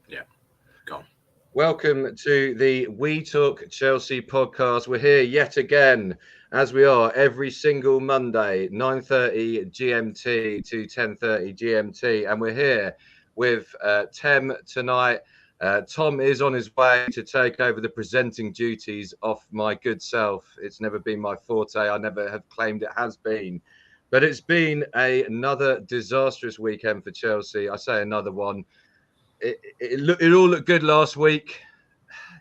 Yeah, go on. Welcome to the We Talk Chelsea podcast. We're here yet again, as we are every single Monday, 9:30 GMT to 10:30 GMT, and we're here with Tem tonight. Tom is on his way to take over the presenting duties of my good self. It's never been my forte. I never have claimed it has been. But it's been another disastrous weekend for Chelsea. I say another one. It all looked good last week.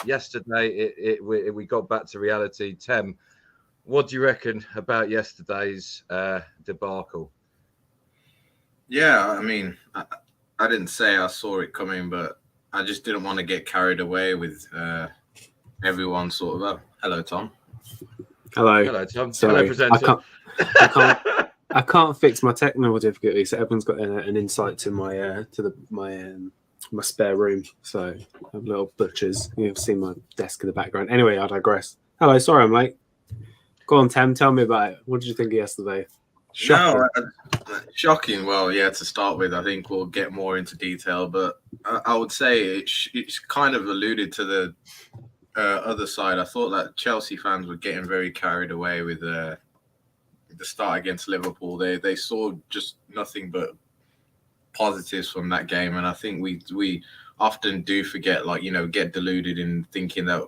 Yesterday, we got back to reality. Tem, what do you reckon about yesterday's debacle? Yeah, I mean, I didn't say I saw it coming, but I just didn't want to get carried away with everyone sort of. Hello, Tom. Hello, Tom. Sorry, hello, presenter. I can't fix my technical difficulty, so everyone's got an insight to my spare room. So I have little butchers. You've seen my desk in the background. Anyway, I digress. Hello, sorry I'm late. Go on, Tem, tell me about it. What did you think of yesterday? Shocking. No, shocking. Well, yeah, to start with, I think we'll get more into detail, but I would say it's kind of alluded to the other side. I thought that Chelsea fans were getting very carried away with the start against Liverpool. They saw just nothing but positives from that game, and I think we often do forget, get deluded in thinking that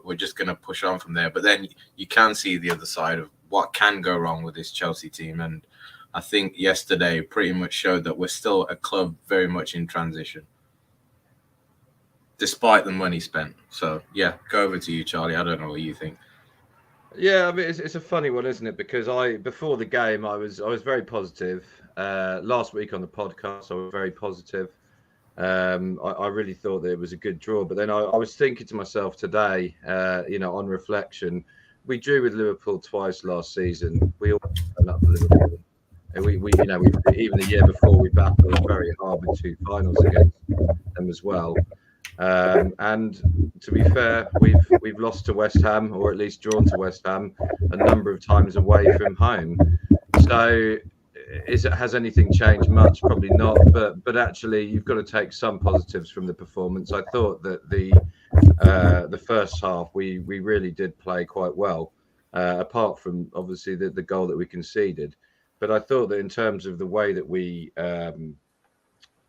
we're just going to push on from there. But then you can see the other side of what can go wrong with this Chelsea team, and I think yesterday pretty much showed that we're still a club very much in transition, despite the money spent. So yeah, go over to you, Charlie. I don't know what you think. Yeah, I mean it's a funny one, isn't it? Because before the game I was very positive. Last week on the podcast I was very positive. I really thought that it was a good draw, but then I was thinking to myself today, on reflection, we drew with Liverpool twice last season. We all turned up for Liverpool, and we even the year before we battled very hard with two finals against them as well. And to be fair, we've lost to West Ham, or at least drawn to West Ham, a number of times away from home. So, has anything changed much? Probably not. But actually, you've got to take some positives from the performance. I thought that the first half we really did play quite well, apart from obviously the goal that we conceded. But I thought that in terms of the way that we,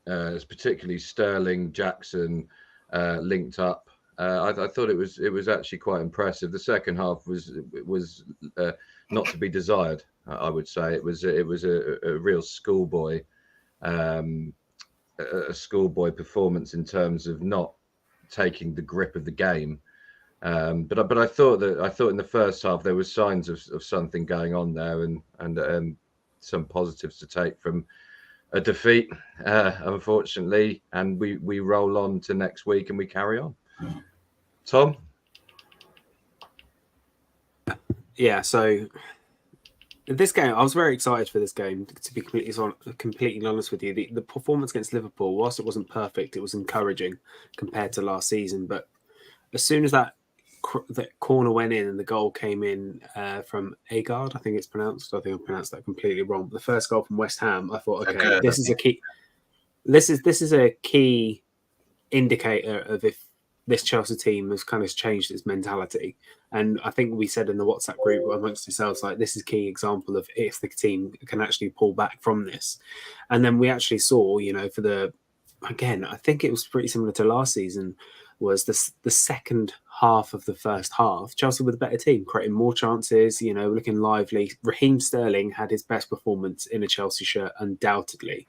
particularly Sterling, Jackson, linked up. I thought it was actually quite impressive. The second half was not to be desired. I would say it was a real schoolboy, a schoolboy performance in terms of not taking the grip of the game. But I thought in the first half there was signs of something going on there, and some positives to take from a defeat, unfortunately, and we roll on to next week and we carry on. Tom? Yeah, so this game, I was very excited for this game, to be completely honest with you. The performance against Liverpool, whilst it wasn't perfect, it was encouraging compared to last season. But as soon as that corner went in and the goal came in from Aguerd, I think it's pronounced. I think I pronounced that completely wrong. But the first goal from West Ham, I thought, okay, this is a key. This is a key indicator of if this Chelsea team has kind of changed its mentality. And I think we said in the WhatsApp group amongst ourselves, like, this is a key example of if the team can actually pull back from this. And then we actually saw, again, I think it was pretty similar to last season, was the second half of the first half, Chelsea with a better team, creating more chances, looking lively. Raheem Sterling had his best performance in a Chelsea shirt, undoubtedly.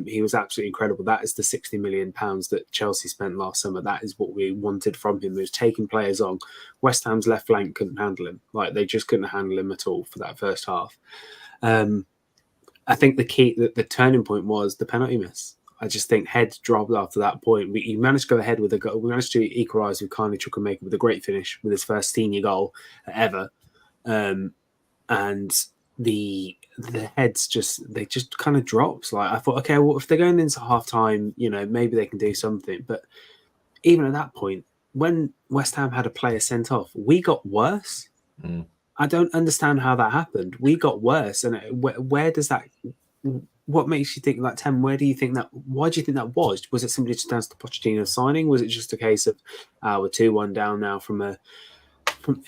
He was absolutely incredible. That is the £60 million that Chelsea spent last summer. That is what we wanted from him. He was taking players on. West Ham's left flank couldn't handle him. Like, they just couldn't handle him at all for that first half. I think the turning point was the penalty miss. I just think heads dropped after that point. We managed to go ahead with a goal. We managed to equalise with Chukwuemeka with a great finish with his first senior goal ever. And the heads just kind of drops. Like, I thought, okay, well, if they're going into half time, maybe they can do something. But even at that point, when West Ham had a player sent off, we got worse. I don't understand how that happened. We got worse, and where does that what makes you think that 10? Why do you think that was? Was it simply just down to the Pochettino signing? Was it just a case of we're 2-1 down now from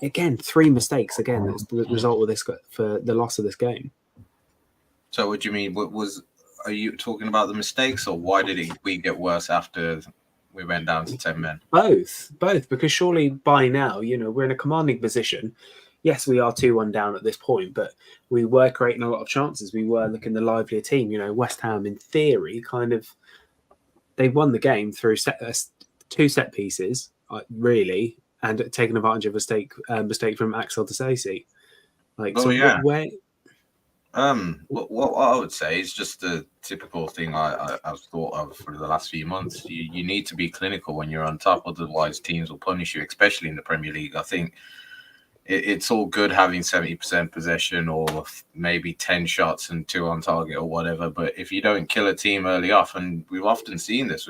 again 3 mistakes? Again, that's the result of this for the loss of this game. So, what do you mean? Are you talking about the mistakes, or why did we get worse after we went down to 10 men? Both, because surely by now, we're in a commanding position. Yes, we are 2-1 down at this point, but we were creating a lot of chances. We were looking the livelier team. West Ham, in theory, they won the game through 2 set pieces, really, and taking advantage of a mistake from Axel Disasi. What I would say is just the typical thing I've thought of for the last few months. You need to be clinical when you're on top, otherwise teams will punish you, especially in the Premier League. I think it's all good having 70% possession or maybe 10 shots and 2 on target or whatever, but if you don't kill a team early off, and we've often seen this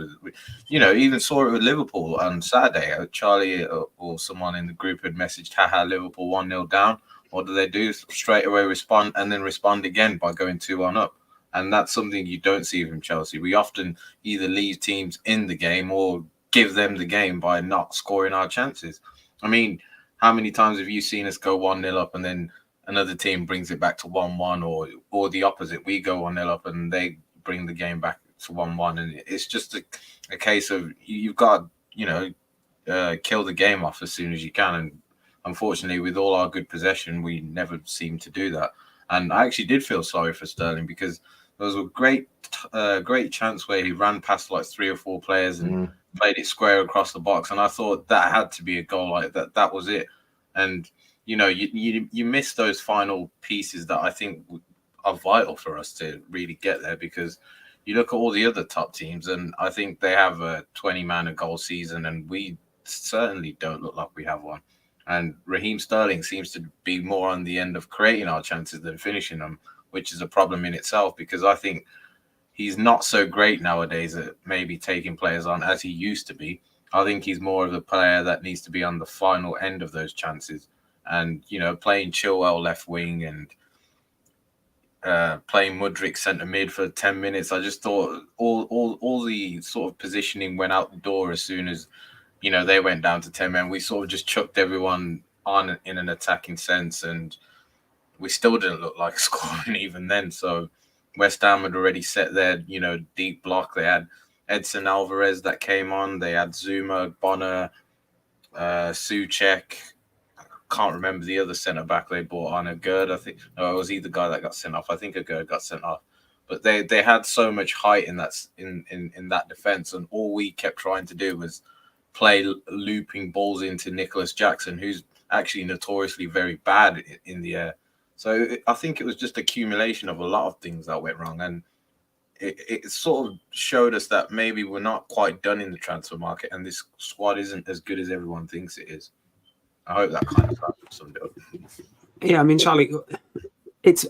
even saw it with Liverpool on Saturday. Charlie or someone in the group had messaged, haha, Liverpool 1-0 down. What do? Straight away respond, and then respond again by going 2-1 up. And that's something you don't see from Chelsea. We often either leave teams in the game or give them the game by not scoring our chances. I mean, how many times have you seen us go 1-0 up and then another team brings it back to 1-1, or the opposite? We go 1-0 up and they bring the game back to 1-1. And it's just a case of you've got kill the game off as soon as you can. And unfortunately, with all our good possession, we never seem to do that. And I actually did feel sorry for Sterling, because there was a great chance where he ran past like 3 or 4 players and played it square across the box. And I thought that had to be a goal. Like that was it. And, you miss those final pieces that I think are vital for us to really get there, because you look at all the other top teams and I think they have a 20-man a goal season, and we certainly don't look like we have one. And Raheem Sterling seems to be more on the end of creating our chances than finishing them, which is a problem in itself, because I think he's not so great nowadays at maybe taking players on as he used to be. I think he's more of a player that needs to be on the final end of those chances. And, playing Chilwell left wing and playing Mudryk centre mid for 10 minutes, I just thought all the sort of positioning went out the door as soon as they went down to 10 men. We sort of just chucked everyone on in an attacking sense, and we still didn't look like scoring even then. So West Ham had already set their, deep block. They had Edson Alvarez that came on. They had Zouma, Bonner, Souček. I can't remember the other centre-back they brought on. Aguerd, I think. No, it was either guy that got sent off. I think Aguerd got sent off. But they had so much height in that defence, and all we kept trying to do was play looping balls into Nicolas Jackson, who's actually notoriously very bad in the air. So I think it was just accumulation of a lot of things that went wrong, and it sort of showed us that maybe we're not quite done in the transfer market, and this squad isn't as good as everyone thinks it is. I hope that kind of summed it up. Yeah, I mean, Charlie, it's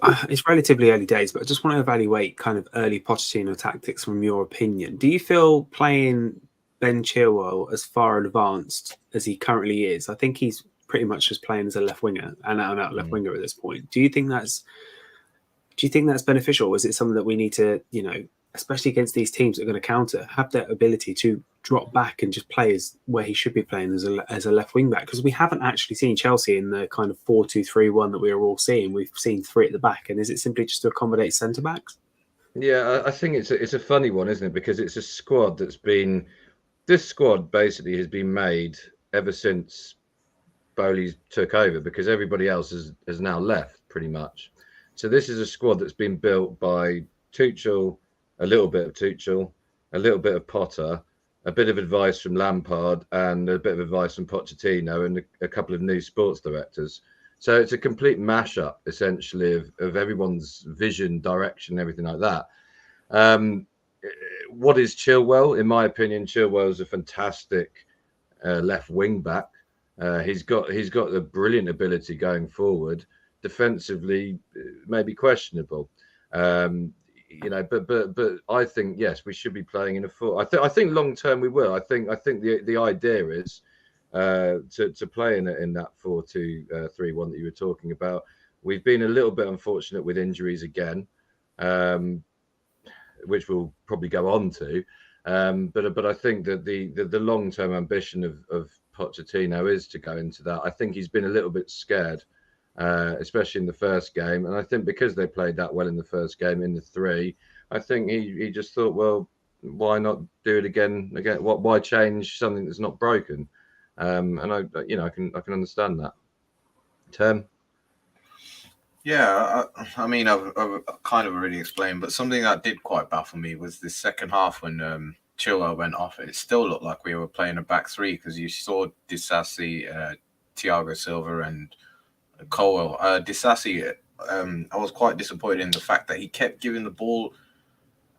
relatively early days, but I just want to evaluate kind of early Pochettino tactics from your opinion. Do you feel playing Ben Chilwell as far advanced as he currently is? I think he's pretty much just playing as a left winger, an out left winger at this point. Do you think that's beneficial? Is it something that we need to, especially against these teams that are going to counter, have that ability to drop back and just play where he should be playing as a left wing back? Because we haven't actually seen Chelsea in the kind of 4-2-3-1 that we were all seeing. We've seen 3 at the back, and is it simply just to accommodate centre backs? Yeah, I think it's a funny one, isn't it? Because it's a squad this squad basically has been made ever since Bowley took over, because everybody else has now left pretty much. So this is a squad that's been built by Tuchel, a little bit of Tuchel, a little bit of Potter, a bit of advice from Lampard, and a bit of advice from Pochettino, and a couple of new sports directors. So it's a complete mashup, essentially, of everyone's vision, direction, everything like that. What is Chilwell? In my opinion, Chilwell is a fantastic left wing back. He's got a brilliant ability going forward. Defensively, maybe questionable. But I think yes, we should be playing in a 4. I think long term we will. I think the idea is to play in that 4-2-3-1 that you were talking about. We've been a little bit unfortunate with injuries again. which we'll probably go on to. But I think that the long-term ambition of Pochettino is to go into that. I think he's been a little bit scared, especially in the first game. And I think because they played that well in the first game in the 3, I think he just thought, well, why not do it again? Why change something that's not broken? And I can understand that. Tim? Yeah, I mean, I've kind of already explained, but something that did quite baffle me was the second half when Chilwell went off. It still looked like we were playing a back 3 because you saw Disasi, Thiago Silva, and Colwell. Disasi, I was quite disappointed in the fact that he kept giving the ball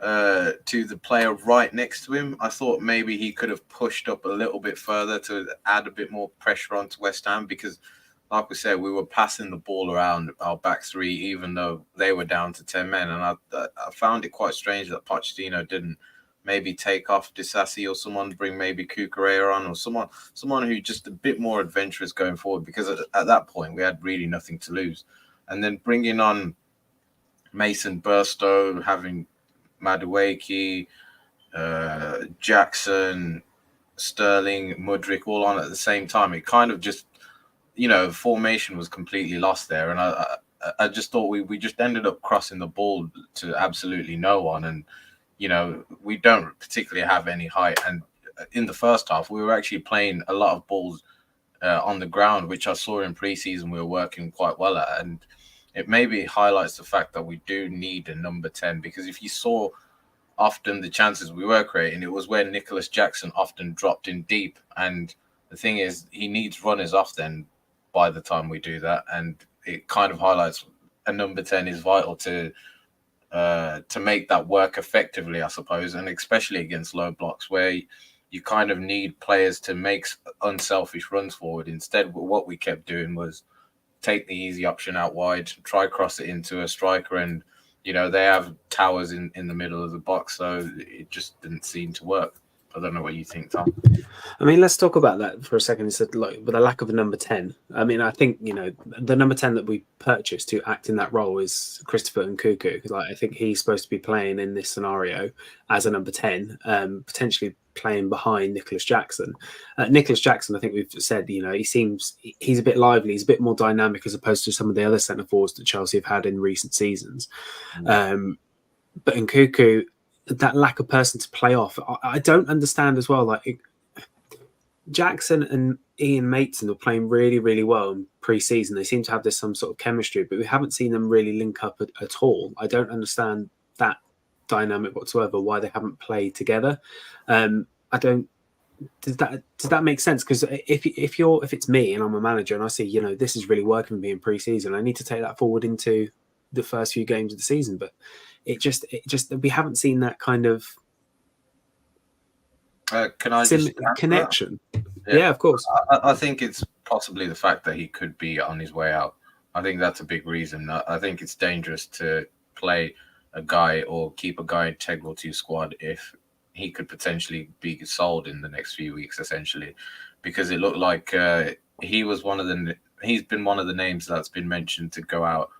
to the player right next to him. I thought maybe he could have pushed up a little bit further to add a bit more pressure onto West Ham because, like we said, we were passing the ball around our back 3 even though they were down to 10 men. And I found it quite strange that Pochettino didn't maybe take off Disasi or someone, bring maybe Cucurella on, or someone who just a bit more adventurous going forward, because at that point we had really nothing to lose. And then bringing on Mason Burstow, having Madueke, Jackson, Sterling, Mudryk all on at the same time, it kind of just, formation was completely lost there. And I just thought we just ended up crossing the ball to absolutely no one. And, we don't particularly have any height. And in the first half, we were actually playing a lot of balls on the ground, which I saw in pre-season we were working quite well at. And it maybe highlights the fact that we do need a number 10, because if you saw often the chances we were creating, it was where Nicolas Jackson often dropped in deep. And the thing is, he needs runners off then by the time we do that. And it kind of highlights a number 10 is vital to make that work effectively, I suppose, and especially against low blocks where you kind of need players to make unselfish runs forward. Instead, what we kept doing was take the easy option out wide, try cross it into a striker, and they have towers in the middle of the box, so it just didn't seem to work. I don't know what you think, Tom. I mean, let's talk about that for a second. It's like with the lack of a number 10. I mean, I think the number 10 that we purchased to act in that role is Christopher Nkunku. Like, I think he's supposed to be playing in this scenario as a number 10, potentially playing behind Nicolas Jackson. Nicolas Jackson, I think we've said, he's a bit lively, he's a bit more dynamic as opposed to some of the other centre forwards that Chelsea have had in recent seasons. But Nkunku, that lack of person to play off, I don't understand as well. Like, Jackson and Ian Maitland were playing really, really well in pre-season. They seem to have some sort of chemistry, but we haven't seen them really link up at all. I don't understand that dynamic whatsoever, why they haven't played together. Does that make sense? Because if it's me and I'm a manager and I see, this is really working for me in pre-season, I need to take that forward into the first few games of the season. But it just we haven't seen that kind of connection. Yeah, of course. I think it's possibly the fact that he could be on his way out. I think that's a big reason. I think it's dangerous to play a guy or keep a guy integral to your squad if he could potentially be sold in the next few weeks, essentially, because it looked like he's been one of the names that's been mentioned to go out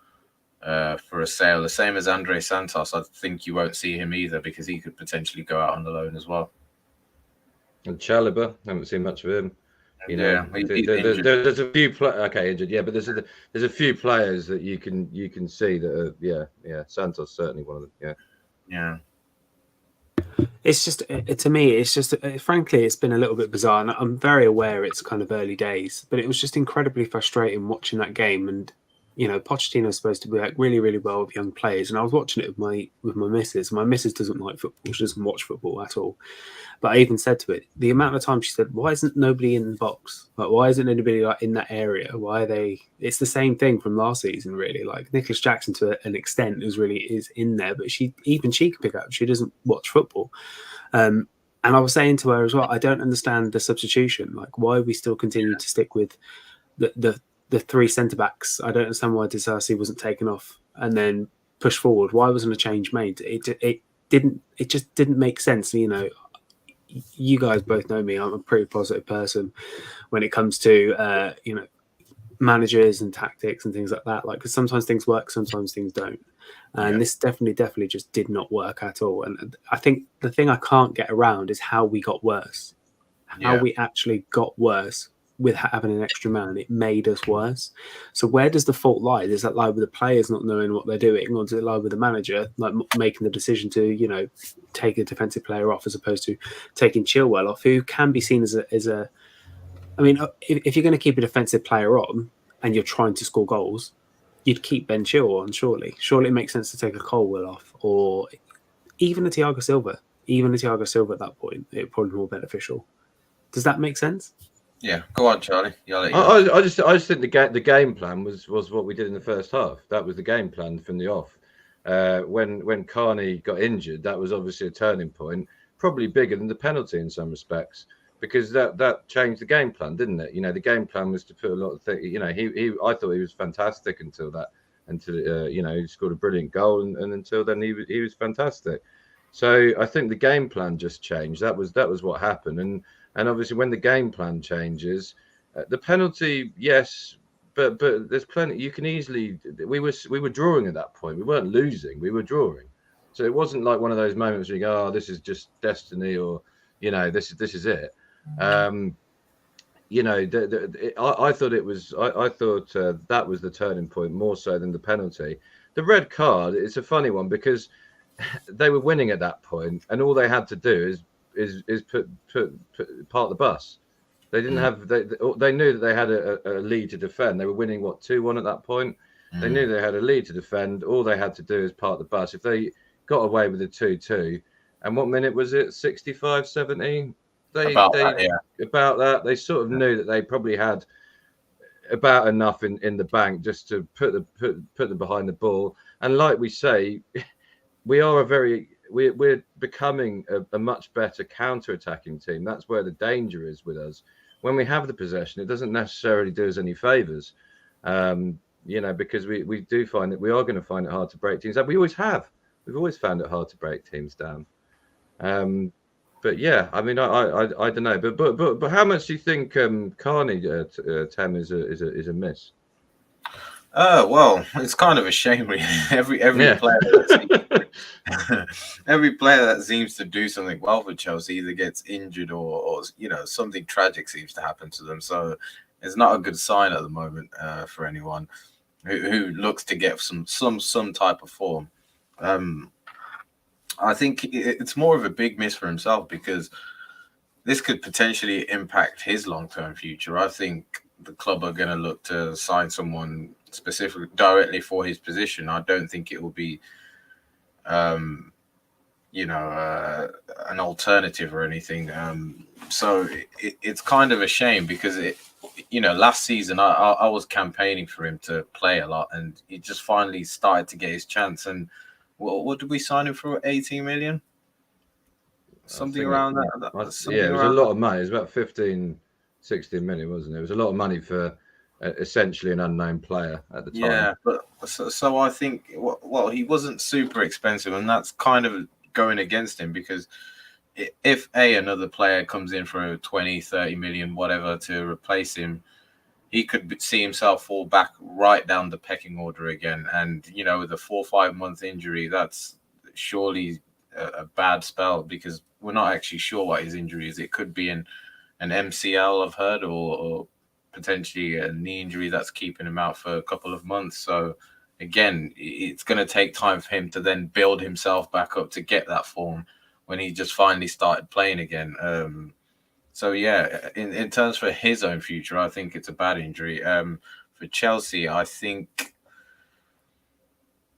for a sale. The same as Andre Santos. I think you won't see him either because he could potentially go out on the loan as well. And Chalobah, haven't seen much of him. There's a few injured. Yeah, but there's a few players that you can see that are, Santos certainly one of them. Yeah. It's just, to me, it's just, frankly, it's been a little bit bizarre. And I'm very aware it's kind of early days, but it was just incredibly frustrating watching that game. And, Pochettino is supposed to work really, really well with young players. And I was watching it with my missus. My missus doesn't like football. She doesn't watch football at all. But I even said to it, the amount of time she said, why isn't nobody in the box? Like, why isn't anybody in that area? Why are they? It's the same thing from last season, really. Like, Nicolas Jackson, to an extent, is in there, but she can pick up. She doesn't watch football. And I was saying to her as well, I don't understand the substitution. Like, why are we still continuing to stick with the 3 centre backs? I don't understand why Disasi wasn't taken off and then pushed forward. Why wasn't a change made? It just didn't make sense. You guys both know me. I'm a pretty positive person when it comes to managers and tactics and things like that. Like, 'cause sometimes things work, sometimes things don't. And this definitely just did not work at all. And I think the thing I can't get around is how we got worse. How we actually got worse with having an extra man. It made us worse. So where does the fault lie? Does that lie with the players not knowing what they're doing, or does it lie with the manager like making the decision to, you know, take a defensive player off as opposed to taking Chilwell off, who can be seen as a I mean, if you're going to keep a defensive player on and you're trying to score goals, you'd keep Ben Chilwell on, surely. Surely it makes sense to take a Colwill off, or even a Thiago Silva. Even a Thiago Silva at that point, it would probably be more beneficial. Does that make sense? Yeah, go on, Charlie. I just think the game plan was what we did in the first half. That was the game plan from the off. When Carney got injured, that was obviously a turning point, probably bigger than the penalty in some respects, because that changed the game plan, didn't it? You know, the game plan was to put a lot of things. You know, I thought he was fantastic until you know, he scored a brilliant goal, and until then he was fantastic. So I think the game plan just changed. That was what happened, and obviously when the game plan changes, the penalty, yes, but there's plenty. You can easily. We were drawing at that point. We weren't losing. We were drawing. So it wasn't like one of those moments where you go, "Oh, this is just destiny," or, you know, this is it. You know, I thought it was. I thought that was the turning point more so than the penalty. The red card. It's a funny one because they were winning at that point, and all they had to do is park the bus. They didn't have. They knew that they had a lead to defend. They were winning 2-1 at that point. They knew they had a lead to defend. All they had to do is park the bus. If they got away with a 2-2, and what minute was it? 65, 70? About that. They sort of knew that they probably had about enough in the bank just to put them behind the ball. And like we say, we're becoming a much better counter-attacking team. That's where the danger is with us. When we have the possession, it doesn't necessarily do us any favors, you know, because we do find that we are going to find it hard to break teams down. We always have. We've always found it hard to break teams down. But yeah, I mean, I don't know. But how much do you think Carney Tem is a miss? Well, it's kind of a shame, really. Every player every player that seems to do something well for Chelsea either gets injured or you know, something tragic seems to happen to them. So it's not a good sign at the moment for anyone who looks to get some type of form. I think it's more of a big miss for himself because this could potentially impact his long-term future. I think the club are going to look to sign someone specifically directly for his position. I don't think it will be, you know, an alternative or anything. So it's kind of a shame because you know, last season I was campaigning for him to play a lot, and he just finally started to get his chance. And what did we sign him for? 18 million? Something around that. Yeah, it was a lot of money. It was about 15, 16 million, wasn't it? It was a lot of money for essentially an unknown player at the time. Yeah, but so I think, well, he wasn't super expensive, and that's kind of going against him because if another player comes in for 20, 30 million, whatever, to replace him, he could see himself fall back right down the pecking order again. And, you know, with a 4 or 5 month injury, that's surely a bad spell because we're not actually sure what his injury is. It could be an MCL, I've heard, or potentially a knee injury that's keeping him out for a couple of months. So, again, it's going to take time for him to then build himself back up to get that form when he just finally started playing again. So, yeah, in terms for his own future, I think it's a bad injury. For Chelsea, I think,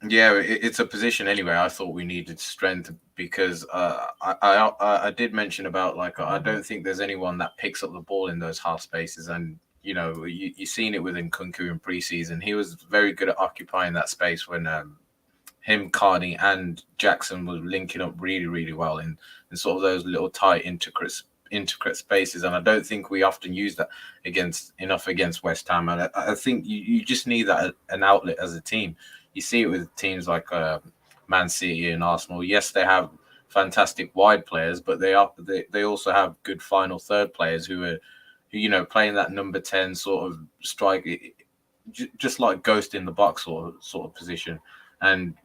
yeah, it's a position anyway. I thought we needed strength because I did mention about, like, I don't think there's anyone that picks up the ball in those half spaces. And, you know, you've seen it with Nkunku in preseason. He was very good at occupying that space when him, Carney, and Jackson was linking up really, really well in sort of those little tight intricate spaces, and I don't think we often use that enough against West Ham. And I think you just need that an outlet as a team. You see it with teams like Man City and Arsenal. Yes, they have fantastic wide players, but they also have good final third players who you know, playing that number 10 sort of strike, just like ghost in the box sort of position. And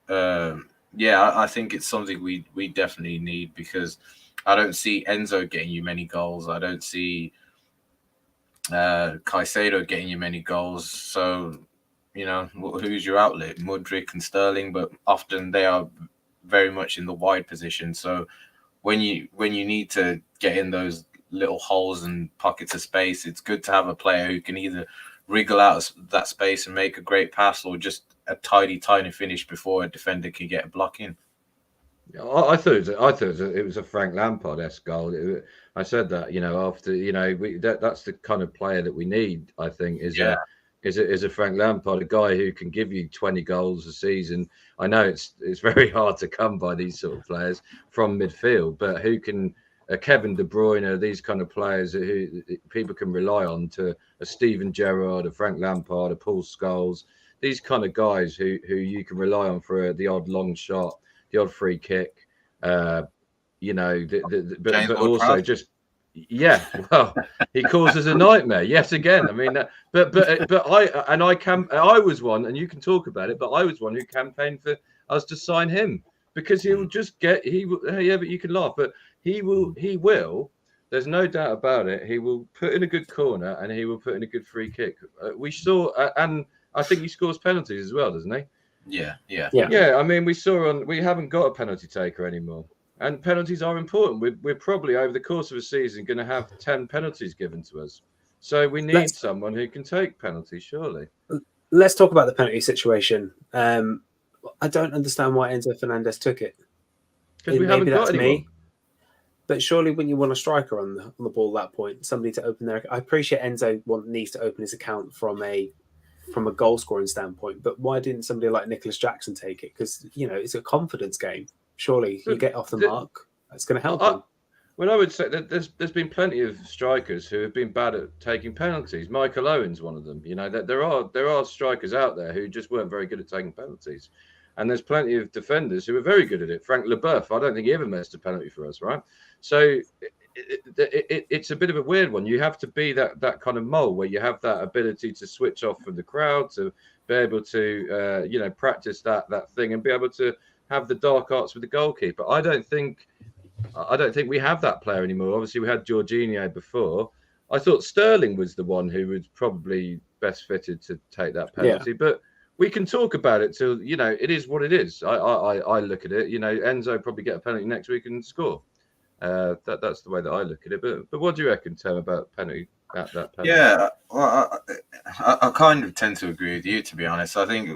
I think it's something we definitely need, because I don't see Enzo getting you many goals. I don't see Caicedo getting you many goals. So, who's your outlet? Mudryk and Sterling, but often they are very much in the wide position. So when you need to get in those little holes and pockets of space, it's good to have a player who can either wriggle out that space and make a great pass, or just a tiny finish before a defender can get a block in. I thought it was a Frank Lampard-esque goal. I said that, after that's the kind of player that we need. I think is a Frank Lampard, a guy who can give you 20 goals a season. I know it's very hard to come by these sort of players from midfield, but who can Kevin De Bruyne, these kind of players who people can rely on, to a Steven Gerrard, a Frank Lampard, a Paul Scholes, these kind of guys who you can rely on for the odd long shot, the odd free kick, but also just well, he causes a nightmare yet again. I mean, but I was one, and you can talk about it, but I was one who campaigned for us to sign him, because he will just but you can laugh, but he will. There's no doubt about it. He will put in a good corner, and he will put in a good free kick. We saw, and I think he scores penalties as well, doesn't he? Yeah. I mean, we haven't got a penalty taker anymore, and penalties are important. We're probably over the course of a season going to have 10 penalties given to us, so we need someone who can take penalties. Surely. Let's talk about the penalty situation. I don't understand why Enzo Fernandez took it, because we haven't got anyone. But surely, when you want a striker on the ball at that point, somebody to open their. I appreciate Enzo needs to open his account from a goal scoring standpoint, but why didn't somebody like Nicolas Jackson take it? Because it's a confidence game. Surely you get off the mark, that's going to help him. Well, I would say that there's been plenty of strikers who have been bad at taking penalties. Michael Owen's one of them. That there are strikers out there who just weren't very good at taking penalties, and there's plenty of defenders who are very good at it. Frank Leboeuf, I don't think he ever missed a penalty for us, right? So it's a bit of a weird one. You have to be that kind of mole where you have that ability to switch off from the crowd, to be able to practice that thing, and be able to have the dark arts with the goalkeeper. I don't think we have that player anymore. Obviously, we had Jorginho before. I thought Sterling was the one who was probably best fitted to take that penalty, but we can talk about it till it is what it is. I look at it. Enzo probably get a penalty next week and score. That's the way that I look at it. But what do you reckon, Tim, about penalty? That penalty? Yeah, well, I kind of tend to agree with you, to be honest. I think,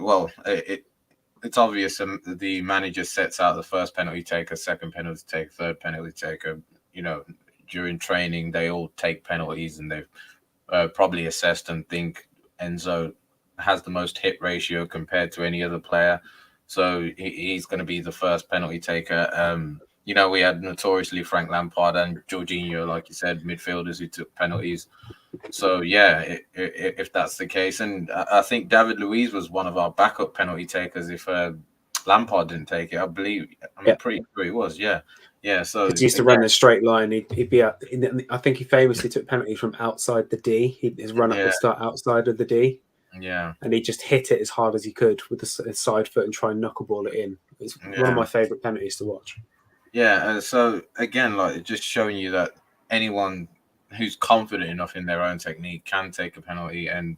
it's obvious the manager sets out the first penalty taker, second penalty taker, third penalty taker. During training, they all take penalties, and they've probably assessed and think Enzo has the most hit ratio compared to any other player. So he's going to be the first penalty taker. We had notoriously Frank Lampard and Jorginho, like you said, midfielders who took penalties. So, if that's the case. And I think David Luiz was one of our backup penalty takers if Lampard didn't take it. I'm pretty sure he was, yeah. So he used to run a straight line. He'd be out. I think he famously took penalties from outside the D. His run-up would start outside of the D. Yeah. And he just hit it as hard as he could with the side foot and try and knuckleball it in. It's one of my favourite penalties to watch. Yeah, so again, just showing you that anyone who's confident enough in their own technique can take a penalty, and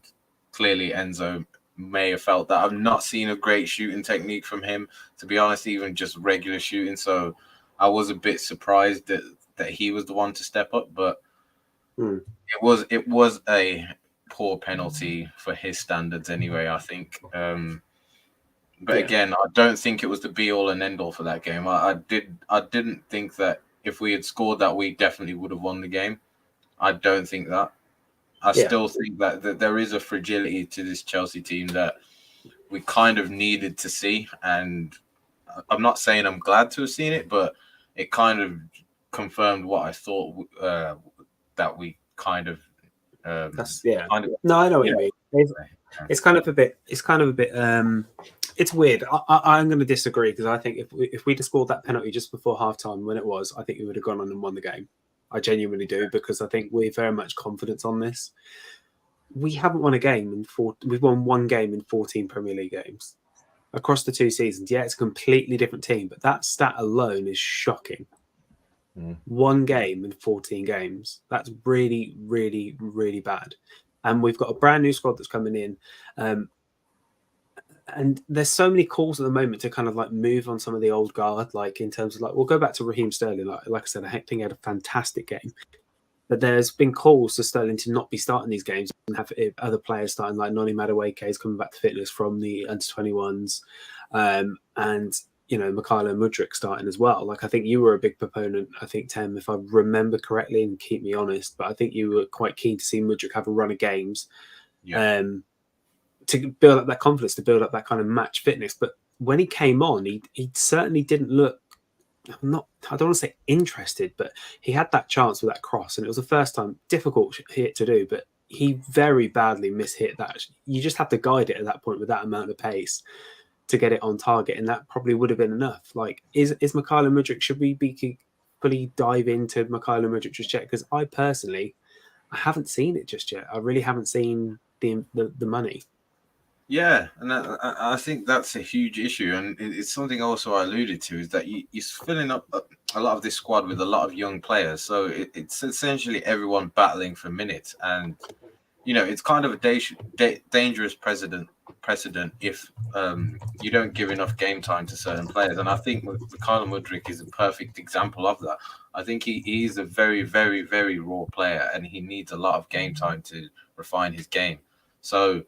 clearly Enzo may have felt that. I've not seen a great shooting technique from him, to be honest, even just regular shooting. So I was a bit surprised that he was the one to step up, but it was a poor penalty for his standards anyway, I think. But again, I don't think it was the be all and end all for that game. I didn't think that if we had scored that, we definitely would have won the game. I don't think that. I still think that there is a fragility to this Chelsea team that we kind of needed to see. And I'm not saying I'm glad to have seen it, but it kind of confirmed what I thought that we kind of. No, I know what you mean. It's kind of a bit. It's weird. I'm going to disagree, because I think if we'd have scored that penalty just before halftime, when it was, I think we would have gone on and won the game. I genuinely do, because I think we're very much confident on this. We haven't won a game we've won one game in 14 Premier League games. across the 2 seasons. Yeah, it's a completely different team, but that stat alone is shocking. 1 game in 14 games. That's really, really, really bad. And we've got a brand new squad that's coming in. And there's so many calls at the moment to kind of like move on some of the old guard, like in terms of like, we'll go back to Raheem Sterling. Like I said, I think he had a fantastic game. But there's been calls to Sterling to not be starting these games and have other players starting, like Noni Madueke is coming back to fitness from the under-21s. And, you know, Mikhailo Mudryk starting as well. Like, I think you were a big proponent, I think, Tem, if I remember correctly, and keep me honest, but I think you were quite keen to see Mudryk have a run of games to build up that confidence, to build up that kind of match fitness. But when he came on, he certainly didn't look, I don't want to say interested, but he had that chance with that cross, and it was the first time, difficult hit to do, but he very badly mishit that. You just have to guide it at that point with that amount of pace to get it on target, and that probably would have been enough. Like, is Mikhailo Mudryk, should we be fully dive into Mikhailo Mudryk just yet? Because I haven't seen it just yet. I really haven't seen the money. Yeah, and I think that's a huge issue, and it's something also I alluded to, is that you're filling up a lot of this squad with a lot of young players, so it's essentially everyone battling for minutes, and you know, it's kind of a dangerous precedent if you don't give enough game time to certain players, and I think Mikhailo Mudryk is a perfect example of that. I think he is a very, very, very raw player, and he needs a lot of game time to refine his game. So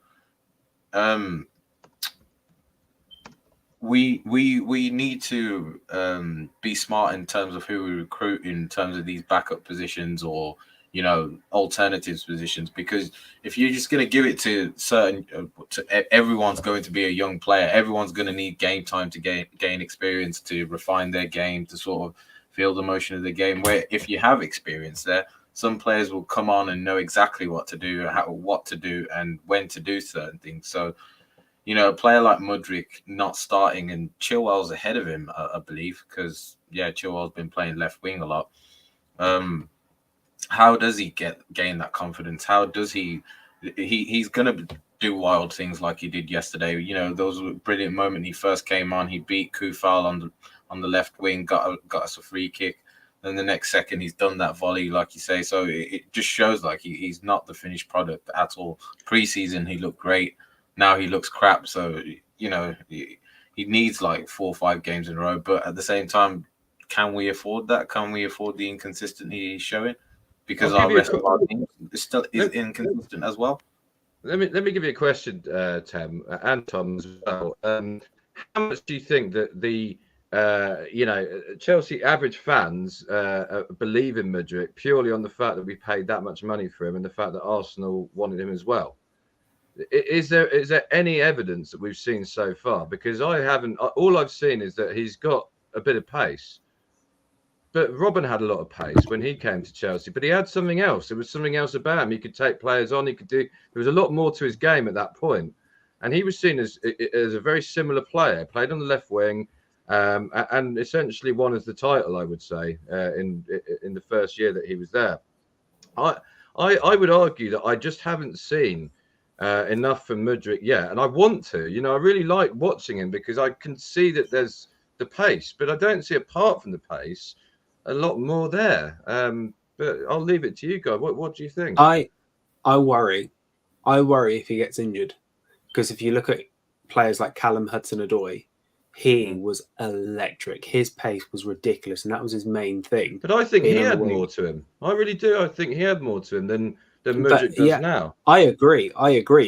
we need to be smart in terms of who we recruit in terms of these backup positions, or, you know, alternatives positions, because if you're just going to give it to certain everyone's going to be a young player, everyone's going to need game time to gain experience, to refine their game, to sort of feel the motion of the game, where if you have experience there, some players will come on and know exactly what to do, and when to do certain things. So, you know, a player like Mudryk not starting, and Chilwell's ahead of him, I believe, because, Chilwell's been playing left wing a lot. How does he gain that confidence? How does he's going to do wild things like he did yesterday. You know, those were a brilliant moment. He first came on, he beat Kufal on the left wing, got us a free kick. Then the next second, he's done that volley, like you say. So it just shows like he's not the finished product at all. Pre-season, he looked great. Now he looks crap. So, you know, he needs like 4 or 5 games in a row. But at the same time, can we afford that? Can we afford the inconsistency he's showing? Because our rest of our team is inconsistent as well. Let me give you a question, Tem, and Tom as well. How much do you think that the Chelsea average fans believe in Mudryk purely on the fact that we paid that much money for him and the fact that Arsenal wanted him as well? Is there any evidence that we've seen so far? Because I haven't. All I've seen is that he's got a bit of pace. But Robin had a lot of pace when he came to Chelsea, but he had something else. There was something else about him. He could take players on. He could do. There was a lot more to his game at that point, and he was seen as a very similar player. Played on the left wing, and essentially won us the title, I would say, in the first year that he was there. I would argue that I just haven't seen enough from Mudryk yet, and I want to. You know, I really like watching him because I can see that there's the pace, but I don't see, apart from the pace, a lot more there. But I'll leave it to you guys. What do you think? I worry if he gets injured, because if you look at players like Callum Hudson-Odoi, he was electric. His pace was ridiculous, and that was his main thing. But I think he had more to him. I really do. I think he had more to him than Mudryk does now. I agree.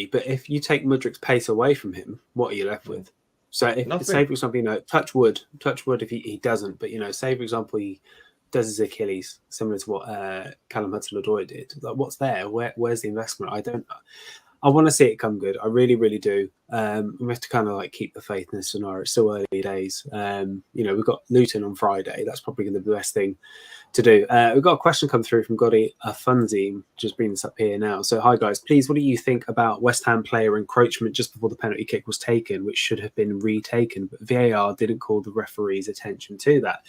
But if you take Mudryk's pace away from him, what are you left with? So if, say, for example, touch wood if he doesn't, but, say, for example, he does his Achilles, similar to what Callum Hudson-Odoi did. Like, what's there? Where's the investment? I want to see it come good. I really, really do. We have to kind of keep the faith in this scenario. It's still early days. We've got Luton on Friday. That's probably going to be the best thing to do. We've got a question come through from Gotti Afunzi. Just bring this up here now. So, hi guys, please, what do you think about West Ham player encroachment just before the penalty kick was taken, which should have been retaken, but VAR didn't call the referee's attention to that?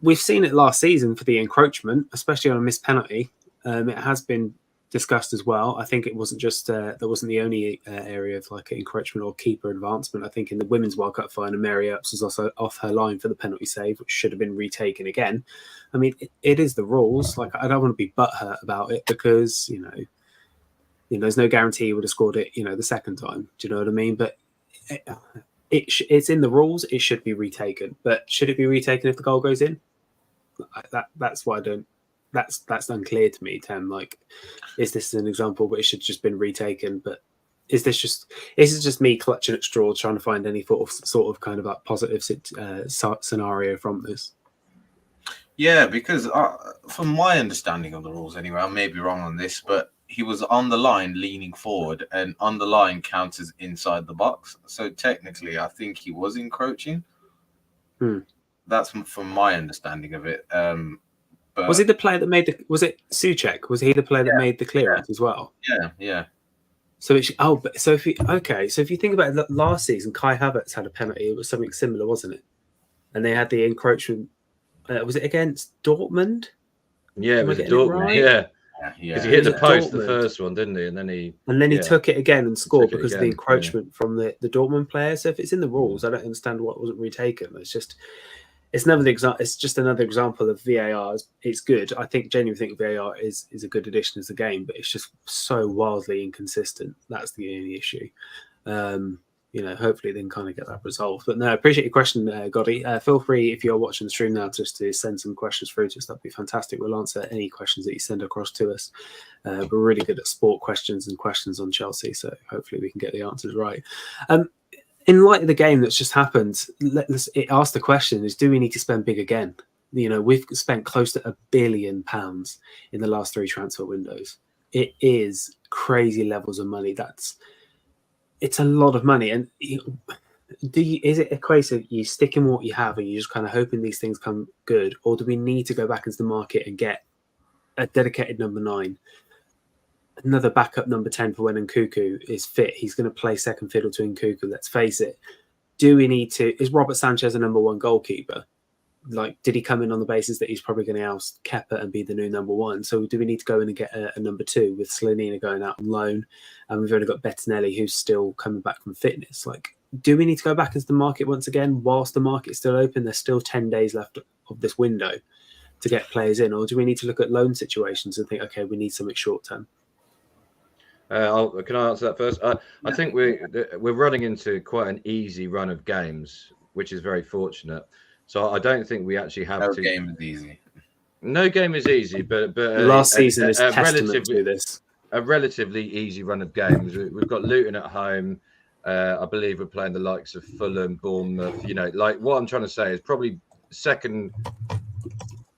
We've seen it last season for the encroachment, especially on a missed penalty. It has been discussed as well. I think it wasn't just that wasn't the only area of like encroachment or keeper advancement. I think in the Women's World Cup final, Mary Earps was also off her line for the penalty save, which should have been retaken again. I mean, it is the rules. Like, I don't want to be butthurt about it because there's no guarantee he would have scored it, the second time. Do you know what I mean? But it's in the rules. It should be retaken. But should it be retaken if the goal goes in? That's why I don't. That's unclear to me, Tim. Like, is this an example where it should just been retaken? But is this just me clutching at straws, trying to find any sort of kind of like positive scenario from this? Yeah, because from my understanding of the rules, anyway, I may be wrong on this, but he was on the line leaning forward, and on the line counts as inside the box. So technically, I think he was encroaching. That's from my understanding of it. Was he the player that made was it Souček? Was he the player that made the clearance as well? Yeah. So if you think about it, last season, Kai Havertz had a penalty. It was something similar, wasn't it? And they had the encroachment. Was it against Dortmund? Yeah, it was Dortmund. Right? Yeah. Because he hit the post, the first one, didn't he? And then he took it again and scored because of the encroachment from the Dortmund player. So if it's in the rules, I don't understand why it wasn't retaken. It's just another example of VAR. It's good. I genuinely think VAR is a good addition as a game, but it's just so wildly inconsistent. That's the only issue. Hopefully they can kind of get that resolved. But no, I appreciate your question, Gotti. Feel free, if you're watching the stream now, just to send some questions through to us. That'd be fantastic. We'll answer any questions that you send across to us. We're really good at sport questions and questions on Chelsea, so hopefully we can get the answers right. In light of the game that's just happened, let's ask the question: do we need to spend big again? We've spent close to £1 billion in the last 3 transfer windows. It is crazy levels of money. It's a lot of money. And is it a case of you stick in what you have and you're just kind of hoping these things come good, or do we need to go back into the market and get a dedicated number 9? Another backup number 10 for when Nkunku is fit. He's going to play second fiddle to Nkunku, let's face it. Do we need to... Is Robert Sanchez a number 1 goalkeeper? Like, did he come in on the basis that he's probably going to oust Kepa and be the new number 1? So do we need to go in and get a number 2 with Slanina going out on loan? And we've only got Bettinelli, who's still coming back from fitness. Like, do we need to go back into the market once again whilst the market's still open? There's still 10 days left of this window to get players in. Or do we need to look at loan situations and think, okay, we need something short term? Can I answer that first? I think we're running into quite an easy run of games, which is very fortunate. So I don't think we actually have to. No game is easy. No game is easy, but last season is testament to this. A relatively easy run of games. We've got Luton at home. I believe we're playing the likes of Fulham, Bournemouth. Like what I'm trying to say is probably second.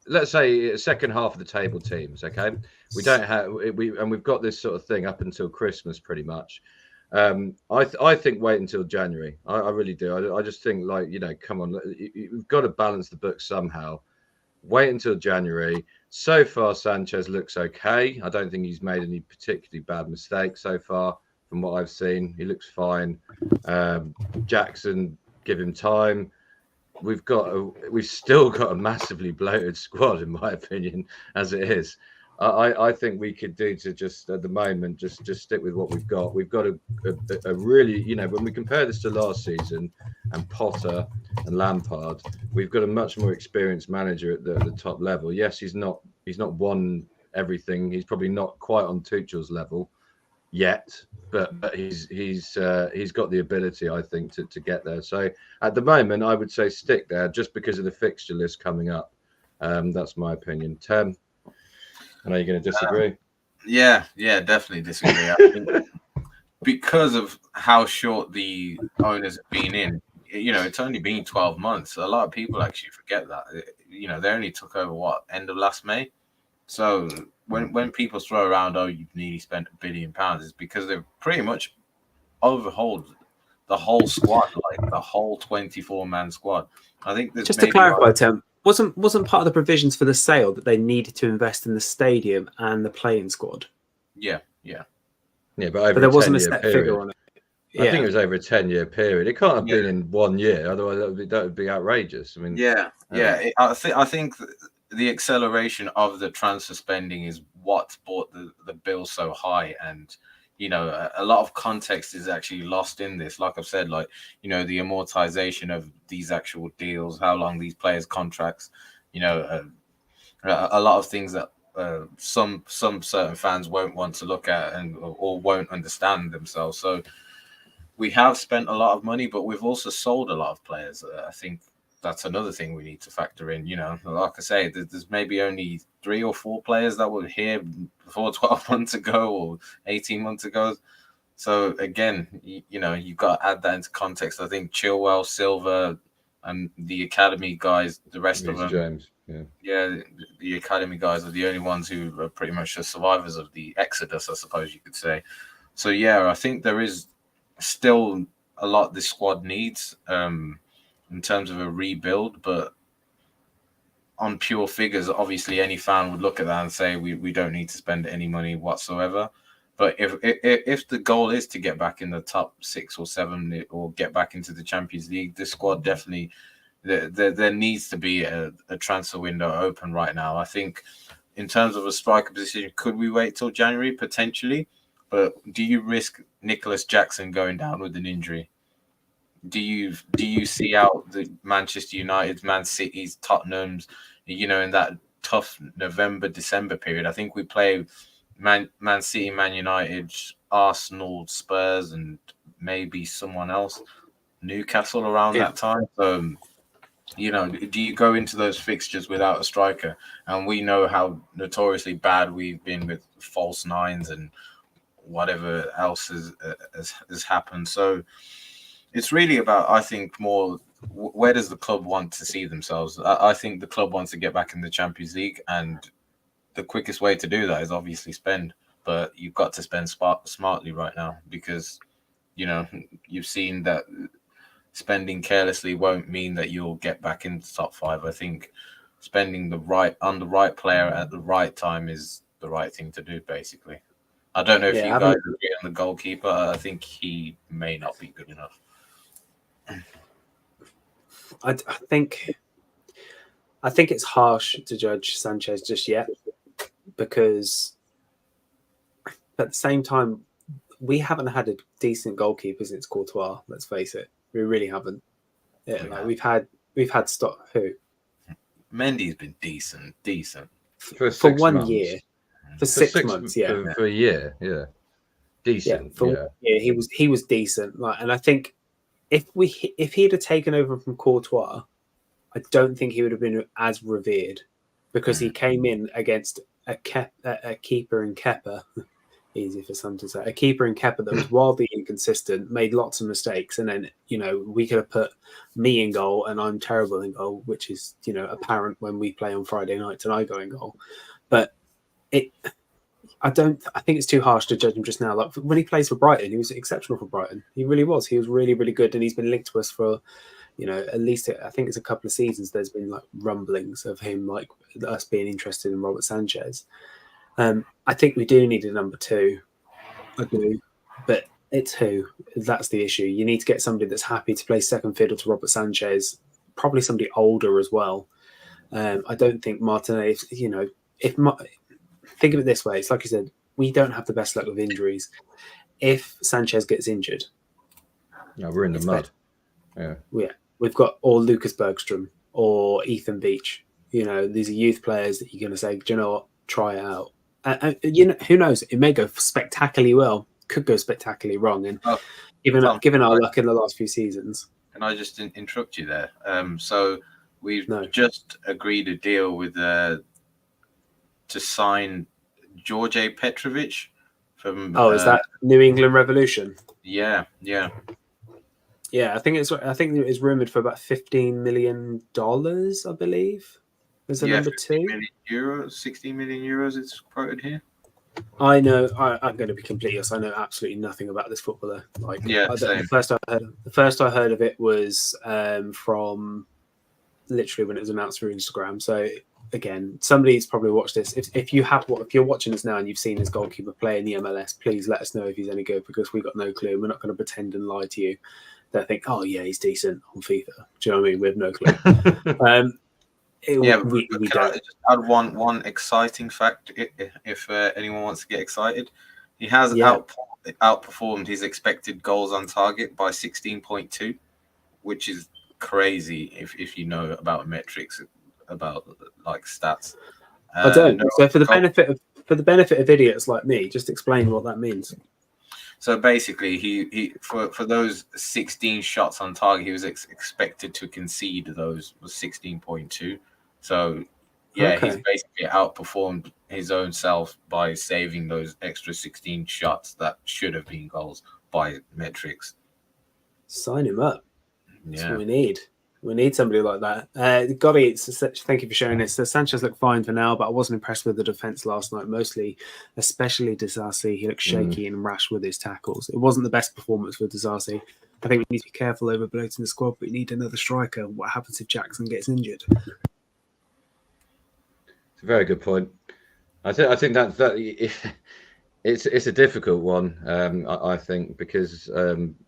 Let's say second half of the table teams. Okay, we don't have we've got this sort of thing up until Christmas, pretty much. I think wait until January. I really do. I just think come on, you've got to balance the book somehow. Wait until January. So far, Sanchez looks okay. I don't think he's made any particularly bad mistakes so far from what I've seen. He looks fine. Jackson, give him time. We've still got a massively bloated squad, in my opinion, as it is. I think we could do to just at the moment just stick with what we've got. We've got a really, when we compare this to last season and Potter and Lampard, we've got a much more experienced manager at the top level. Yes, he's not won everything. He's probably not quite on Tuchel's level yet, but he's got the ability, I think, to get there. So at the moment, I would say stick there just because of the fixture list coming up. That's my opinion. Tem, I know you're going to disagree. Yeah, definitely disagree. I think because of how short the owners have been in, it's only been 12 months. A lot of people actually forget that. They only took over end of last May. So when people throw around, you've nearly spent £1 billion, it's because they've pretty much overhauled the whole squad, like the whole 24-man squad. I think just to clarify, Tim, wasn't part of the provisions for the sale that they needed to invest in the stadium and the playing squad? Yeah. But there wasn't a set figure on it. I think it was over a 10-year period. It can't have been in 1 year, otherwise that would be outrageous. I mean, I think the acceleration of the transfer spending is what brought the bill so high. And, a lot of context is actually lost in this. Like I've said, the amortization of these actual deals, how long these players' contracts, a lot of things that some certain fans won't want to look at or won't understand themselves. So we have spent a lot of money, but we've also sold a lot of players. I think that's another thing we need to factor in. Like I say, there's maybe only 3 or 4 players that were here before 12 months ago or 18 months ago. So again, you've got to add that into context. I think Chilwell, Silva, and the academy guys, the rest of them, James, the academy guys are the only ones who are pretty much the survivors of the exodus, I suppose you could say. So I think there is still a lot this squad needs. In terms of a rebuild, but on pure figures, obviously any fan would look at that and say we don't need to spend any money whatsoever. But if the goal is to get back in the top 6 or 7 or get back into the Champions League, this squad definitely there needs to be a transfer window open right now. I think in terms of a striker position, could we wait till January potentially? But do you risk Nicolas Jackson going down with an injury? Do you see out the Manchester United's, Man City's, Tottenham's, in that tough November, December period? I think we play Man City, Man United, Arsenal, Spurs, and maybe someone else, Newcastle around that time. So, do you go into those fixtures without a striker? And we know how notoriously bad we've been with false nines and whatever else has happened. So it's really about, I think, more where does the club want to see themselves? I think the club wants to get back in the Champions League, and the quickest way to do that is obviously spend. But you've got to spend smartly right now because, you've seen that spending carelessly won't mean that you'll get back into the top 5. I think spending on the right player at the right time is the right thing to do, basically. I don't know if you guys agree on the goalkeeper. I think he may not be good enough. I think it's harsh to judge Sanchez just yet because at the same time we haven't had a decent goalkeeper since Courtois. Let's face it, we really haven't. Yeah, we've had who? Mendy's been decent for 1 year, for 6 months, for a year, decent. He was decent. And I think if he'd have taken over from Courtois, I don't think he would have been as revered because he came in against a keeper in Kepa. Easy for some to say. A keeper in Kepa that was wildly inconsistent, made lots of mistakes, and then we could have put me in goal, and I'm terrible in goal, which is apparent when we play on Friday nights and I go in goal. But I think it's too harsh to judge him just now. Like when he plays for Brighton, he was exceptional for Brighton. He really was. He was really, really good, and he's been linked to us for at least I think it's a couple of seasons. There's been like rumblings of him, like us being interested in Robert Sanchez. I think we do need a number 2. I do, but it's who? That's the issue. You need to get somebody that's happy to play second fiddle to Robert Sanchez, probably somebody older as well. I don't think Martinelli. Think of it this way: it's like you said, we don't have the best luck with injuries. If Sanchez gets injured, we're in the mud. Yeah, we've got Lucas Bergstrom or Ethan Beach. These are youth players that you're going to say, do you know what? Try it out. Who knows? It may go spectacularly well, could go spectacularly wrong. And given our luck in the last few seasons. Can I just interrupt you there? So we've just agreed a deal with to sign George Petrovic from. Is that New England Revolution? Yeah. I think it was rumored for about $15 million, I believe. There's a number 2. 60 million euros. It's quoted here. I know. I'm going to be completely honest. I know absolutely nothing about this footballer. The first I heard of it was from literally when it was announced through Instagram. So again, somebody's probably watched this. If you're watching this now and you've seen this goalkeeper play in the MLS, please let us know if he's any good because we've got no clue. We're not going to pretend and lie to you. They think, oh yeah, he's decent on FIFA. Do you know what I mean? We have no clue. We can I don't. just add one exciting fact if anyone wants to get excited? He has outperformed his expected goals on target by 16.2, which is crazy if you know about metrics, about like stats. I don't. No So for the goal- benefit of idiots like me, just explain what that means. So basically, he for those 16 shots on target, he was expected to concede those was 16.2. So yeah, he's Okay. basically outperformed his own self by saving those extra 16 shots that should have been goals by metrics. Sign him up. That's what Yeah. we need. We need somebody like that. Gotti, thank you for sharing this. Sanchez looked fine for now, but I wasn't impressed with the defense last night, especially Disasi. He looked shaky and rash with his tackles. It wasn't the best performance for Disasi. I think we need to be careful overbloating the squad, but we need another striker. What happens if Jackson gets injured? It's a very good point. I think that it's a difficult one. I think because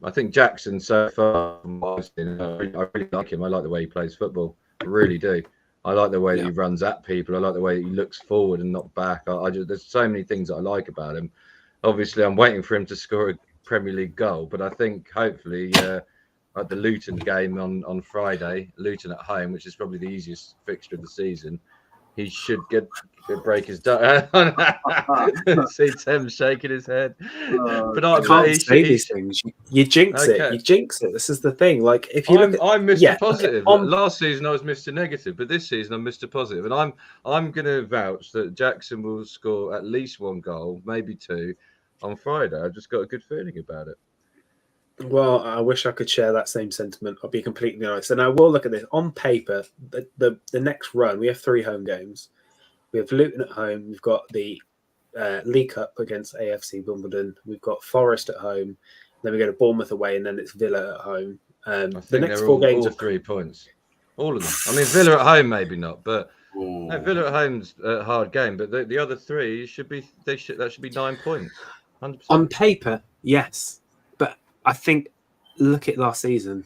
I think Jackson so far, I really like him. I like the way he plays football. I really do. I like the way that he runs at people. I like the way that he looks forward and not back. There's so many things that I like about him. Obviously, I'm waiting for him to score a Premier League goal, but I think hopefully at the Luton game on Friday, Luton at home, which is probably the easiest fixture of the season, he should break his see Tim shaking his head. But I can't say these things. You jinx it. You jinx it. This is the thing. Like if you look, I'm Mr. Positive. Okay. Last season I was Mr. Negative, but this season I'm Mr. Positive, and I'm going to vouch that Jackson will score at least one goal, maybe two, on Friday. I've just got a good feeling about it. Well, I wish I could share that same sentiment. I'll be completely honest. And I will look at this on paper. The next run, we have 3 home games. We have Luton at home. We've got the League Cup against AFC Wimbledon. We've got Forest at home. Then we go to Bournemouth away, and then it's Villa at home. The next 4 games are 3 points. All of them. I mean, Villa at home maybe not, but no, Villa at home's a hard game. But the other 3 that should be 9 points. 100%. On paper, yes. I think, look at last season.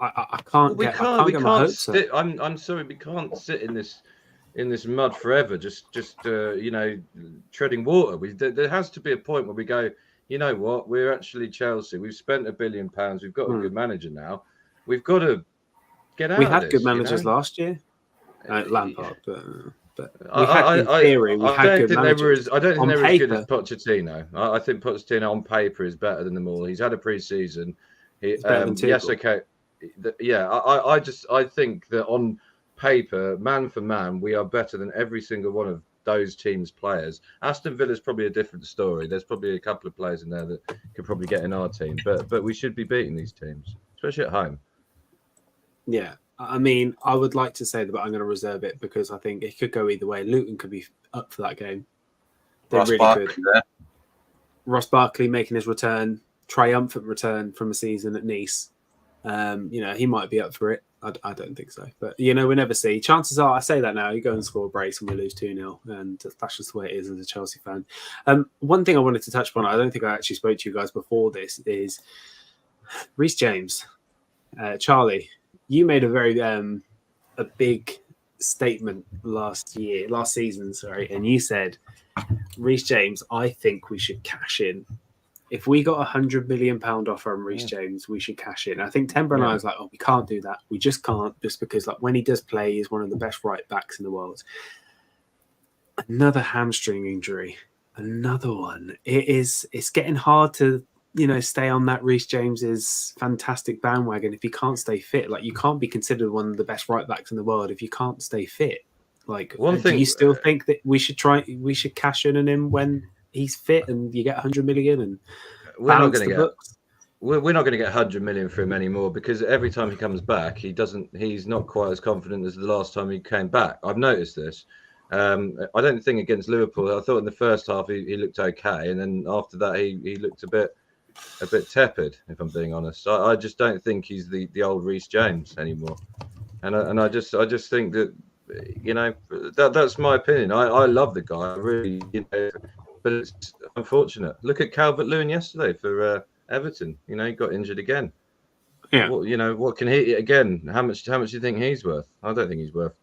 I can't get my hopes up. I'm sorry, we can't sit in this mud forever, just treading water. There has to be a point where we go, you know what? We're actually Chelsea. We've spent £1 billion. We've got a good manager now. We've got to get out. We had good managers last year, Lampard, but we had, in theory, we had good managers. I don't think they were as good as Pochettino. I think Pochettino on paper is better than them all. He's had a pre-season. Yes, okay. I think that on paper, man for man, we are better than every single one of those teams' players. Aston Villa's probably a different story. There's probably a couple of players in there that could probably get in our team, but we should be beating these teams, especially at home. Yeah. I mean, I would like to say that, but I'm going to reserve it because I think it could go either way. Luton could be up for that game. They're really good. There. Ross Barkley making his triumphant return from a season at Nice. He might be up for it. I don't think so. But, we never see. Chances are, I say that now, you go and score a brace and we lose 2-0. And that's just the way it is as a Chelsea fan. One thing I wanted to touch upon, I don't think I actually spoke to you guys before this, is Reece James. Charlie, you made a very a big statement last season, and you said, Reece James, I think we should cash in. If we got £100 million offer on Reece James, we should cash in. I think Temper and I was like, we can't do that. We just can't, just because when he does play, he's one of the best right backs in the world. Another hamstring injury, another one. It's getting hard to stay on that Reece James's fantastic bandwagon if he can't stay fit. Like, you can't be considered one of the best right backs in the world if you can't stay fit. Like, do you still think that we should cash in on him when he's fit and you get 100 million and we're not going to get 100 million for him anymore, because every time he comes back, he's not quite as confident as the last time he came back. I've noticed this. I don't think against Liverpool. I thought in the first half he looked okay, and then after that he looked a bit tepid, if I'm being honest. I just don't think he's the old Reece James anymore, and I just think that that's my opinion. I love the guy, really, but it's unfortunate. Look at Calvert-Lewin yesterday for Everton. He got injured again. Yeah. What can he again? How much do you think he's worth? I don't think he's worth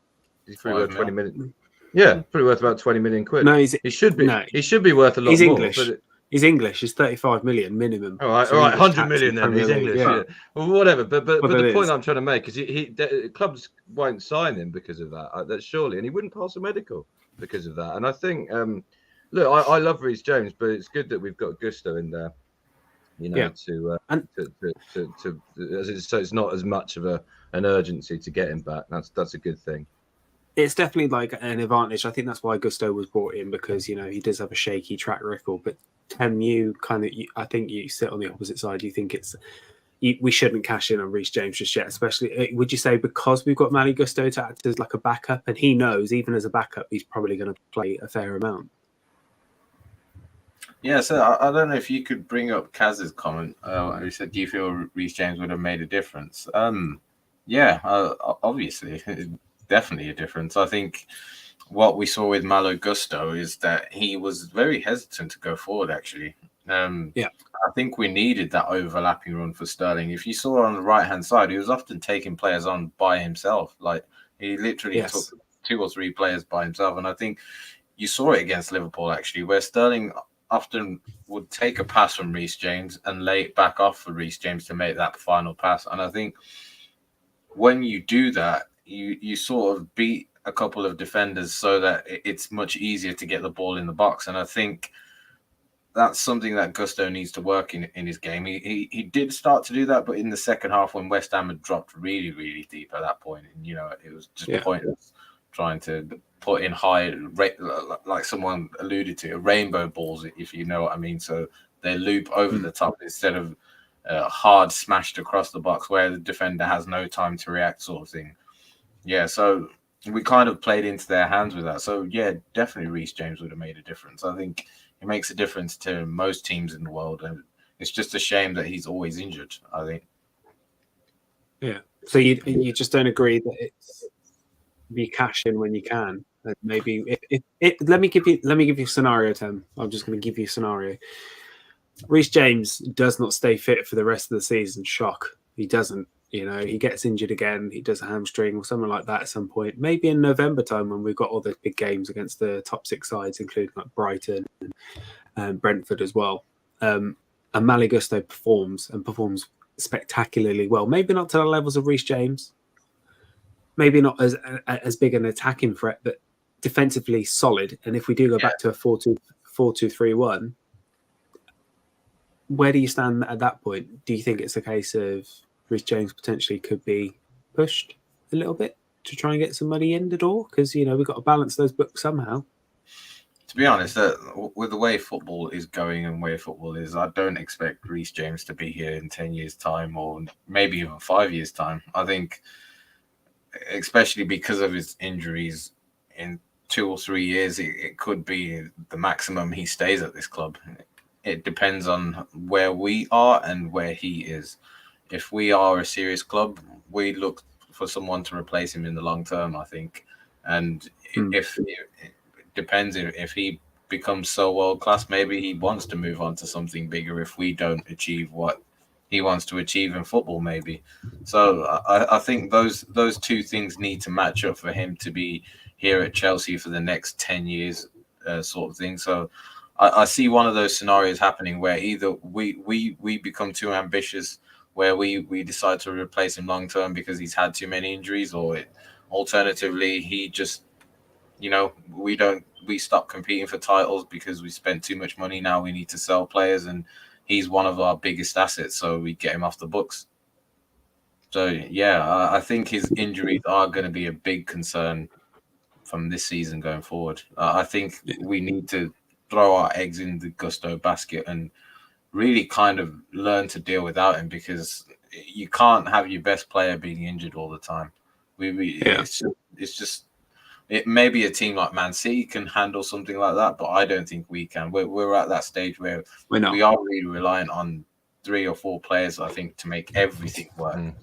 He's probably worth 20 million. million. Yeah, probably worth about 20 million quid. No, he should be. No, he should be worth a lot he's more. English. But He's English. He's 35 million minimum. all right, 100 million then. He's English. Yeah. Well, whatever. But the point I'm trying to make is clubs won't sign him because of that. That's surely, and he wouldn't pass a medical because of that. And I think, look, I love Reece James, but it's good that we've got Gusto in there. You know, so it's not as much of an urgency to get him back. That's a good thing. It's definitely like an advantage. I think that's why Gusto was brought in, because he does have a shaky track record. But Tim, I think you sit on the opposite side. You think we shouldn't cash in on Reece James just yet, especially, would you say, because we've got Malo Gusto to act as like a backup, and he knows even as a backup he's probably going to play a fair amount. Yeah, so I don't know if you could bring up Kaz's comment. He said, "Do you feel Reece James would have made a difference?" Obviously, definitely a difference. I think what we saw with Malo Gusto is that he was very hesitant to go forward. Actually, I think we needed that overlapping run for Sterling. If you saw on the right hand side, he was often taking players on by himself. Like he literally took 2 or 3 players by himself, and I think you saw it against Liverpool actually, where Sterling often would take a pass from Reece James and lay it back off for Reece James to make that final pass. And I think when you do that, you sort of beat a couple of defenders so that it's much easier to get the ball in the box. And I think that's something that Gusto needs to work in his game. He did start to do that, but in the second half when West Ham had dropped really, really deep at that point, and it was just pointless trying to put in high, like someone alluded to, rainbow balls, if you know what I mean. So they loop over the top instead of hard smashed across the box where the defender has no time to react, sort of thing. Yeah, so we kind of played into their hands with that. So yeah, definitely Reece James would have made a difference. I think it makes a difference to most teams in the world, and it's just a shame that he's always injured, I think. Yeah. So you just don't agree that it's be cash in when you can. And maybe let me give you a scenario, Tim. I'm just going to give you a scenario. Reece James does not stay fit for the rest of the season. Shock. He doesn't. He gets injured again. He does a hamstring or something like that at some point. Maybe in November time when we've got all the big games against the top 6 sides, including like Brighton and Brentford as well. And Malo Gusto performs spectacularly well. Maybe not to the levels of Reece James. Maybe not as big an attacking threat, but defensively solid. And if we do go back to a 4-2-3-1, where do you stand at that point? Do you think it's a case of Reece James potentially could be pushed a little bit to try and get some money in the door? Because, we've got to balance those books somehow. To be honest, with the way football is going and where football is, I don't expect Reece James to be here in 10 years' time or maybe even 5 years' time. I think, especially because of his injuries, in 2 or 3 years, it could be the maximum he stays at this club. It depends on where we are and where he is. If we are a serious club, we look for someone to replace him in the long term, I think. And if it depends if he becomes so world class, maybe he wants to move on to something bigger if we don't achieve what he wants to achieve in football, maybe. So I think those 2 things need to match up for him to be here at Chelsea for the next 10 years, sort of thing. So I see one of those scenarios happening where either we become too ambitious, where we decide to replace him long term because he's had too many injuries, or alternatively he just we stop competing for titles because we spent too much money. Now we need to sell players, and he's one of our biggest assets, so we get him off the books. So yeah, I think his injuries are going to be a big concern from this season going forward. I think we need to throw our eggs in the Gusto basket and really kind of learn to deal without him, because you can't have your best player being injured all the time. It's just maybe a team like Man City can handle something like that, but I don't think we can. We're at that stage where we are really reliant on 3 or 4 players, I think, to make everything work.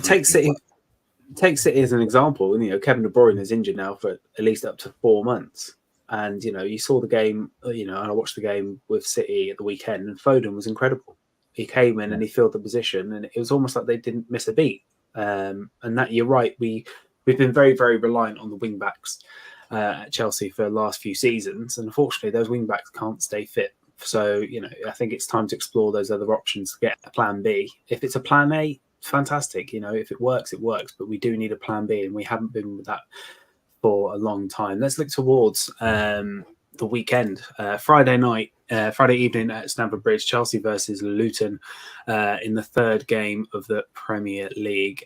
Take City as an example. Kevin De Bruyne is injured now for at least up to 4 months. And, you saw the game, and I watched the game with City at the weekend, and Foden was incredible. He came in and he filled the position, and it was almost like they didn't miss a beat. And that, you're right, we we've been very, very reliant on the wing backs at Chelsea for the last few seasons, and unfortunately, those wing backs can't stay fit. So, I think it's time to explore those other options to get a plan B. If it's a plan A, fantastic. If it works, it works. But we do need a plan B, and we haven't been with that for a long time. Let's look towards the weekend. Friday evening at Stamford Bridge, Chelsea versus Luton in the third game of the Premier League.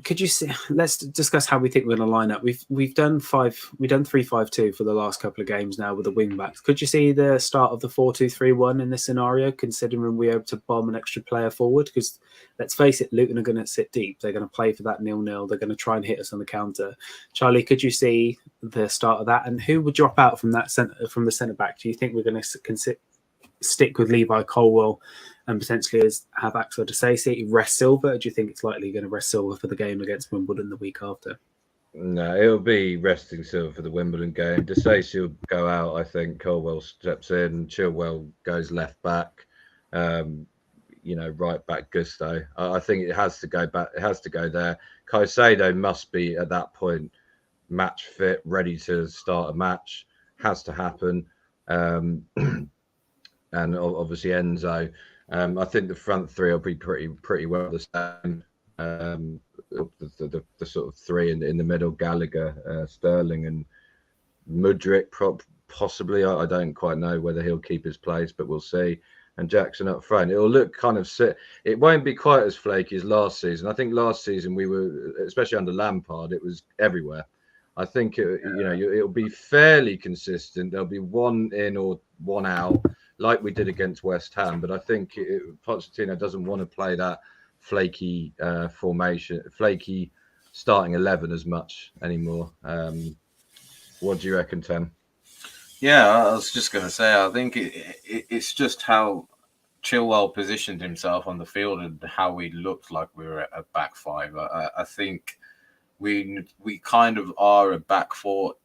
Could you see? Let's discuss how we think we're going to line up. We've done 3-5-2 for the last couple of games now with the wing backs. Could you see the start of the 4-2-3-1 in this scenario, considering we're able to bomb an extra player forward? Because let's face it, Luton are going to sit deep. They're going to play for that 0-0. They're going to try and hit us on the counter. Charlie, could you see the start of that? And who would drop out from the centre back? Do you think we're going to stick with Levi Colwill and potentially have Axel Disasi, rest Silva? Do you think it's likely going to rest Silva for the game against Wimbledon the week after? No, it'll be resting Silva for the Wimbledon game. Disasi will go out, I think. Colwill steps in. Chilwell goes left back. Right back Gusto. I think it has to go back. It has to go there. Caicedo must be at that point match fit, ready to start a match. Has to happen. And obviously Enzo. I think the front three will be pretty well the same. The sort of three in the middle: Gallagher, Sterling, and Mudryk. Possibly, I don't quite know whether he'll keep his place, but we'll see. And Jackson up front. It'll look kind of it won't be quite as flaky as last season. I think last season we were, especially under Lampard, it was everywhere. I think it'll be fairly consistent. There'll be one in or one out, like we did against West Ham. But I think Pochettino doesn't want to play that flaky formation, flaky starting 11 as much anymore. What do you reckon, Tim? Yeah, I was just going to say, I think it's just how Chilwell positioned himself on the field and how we looked like we were at a back five. I think we kind of are a back four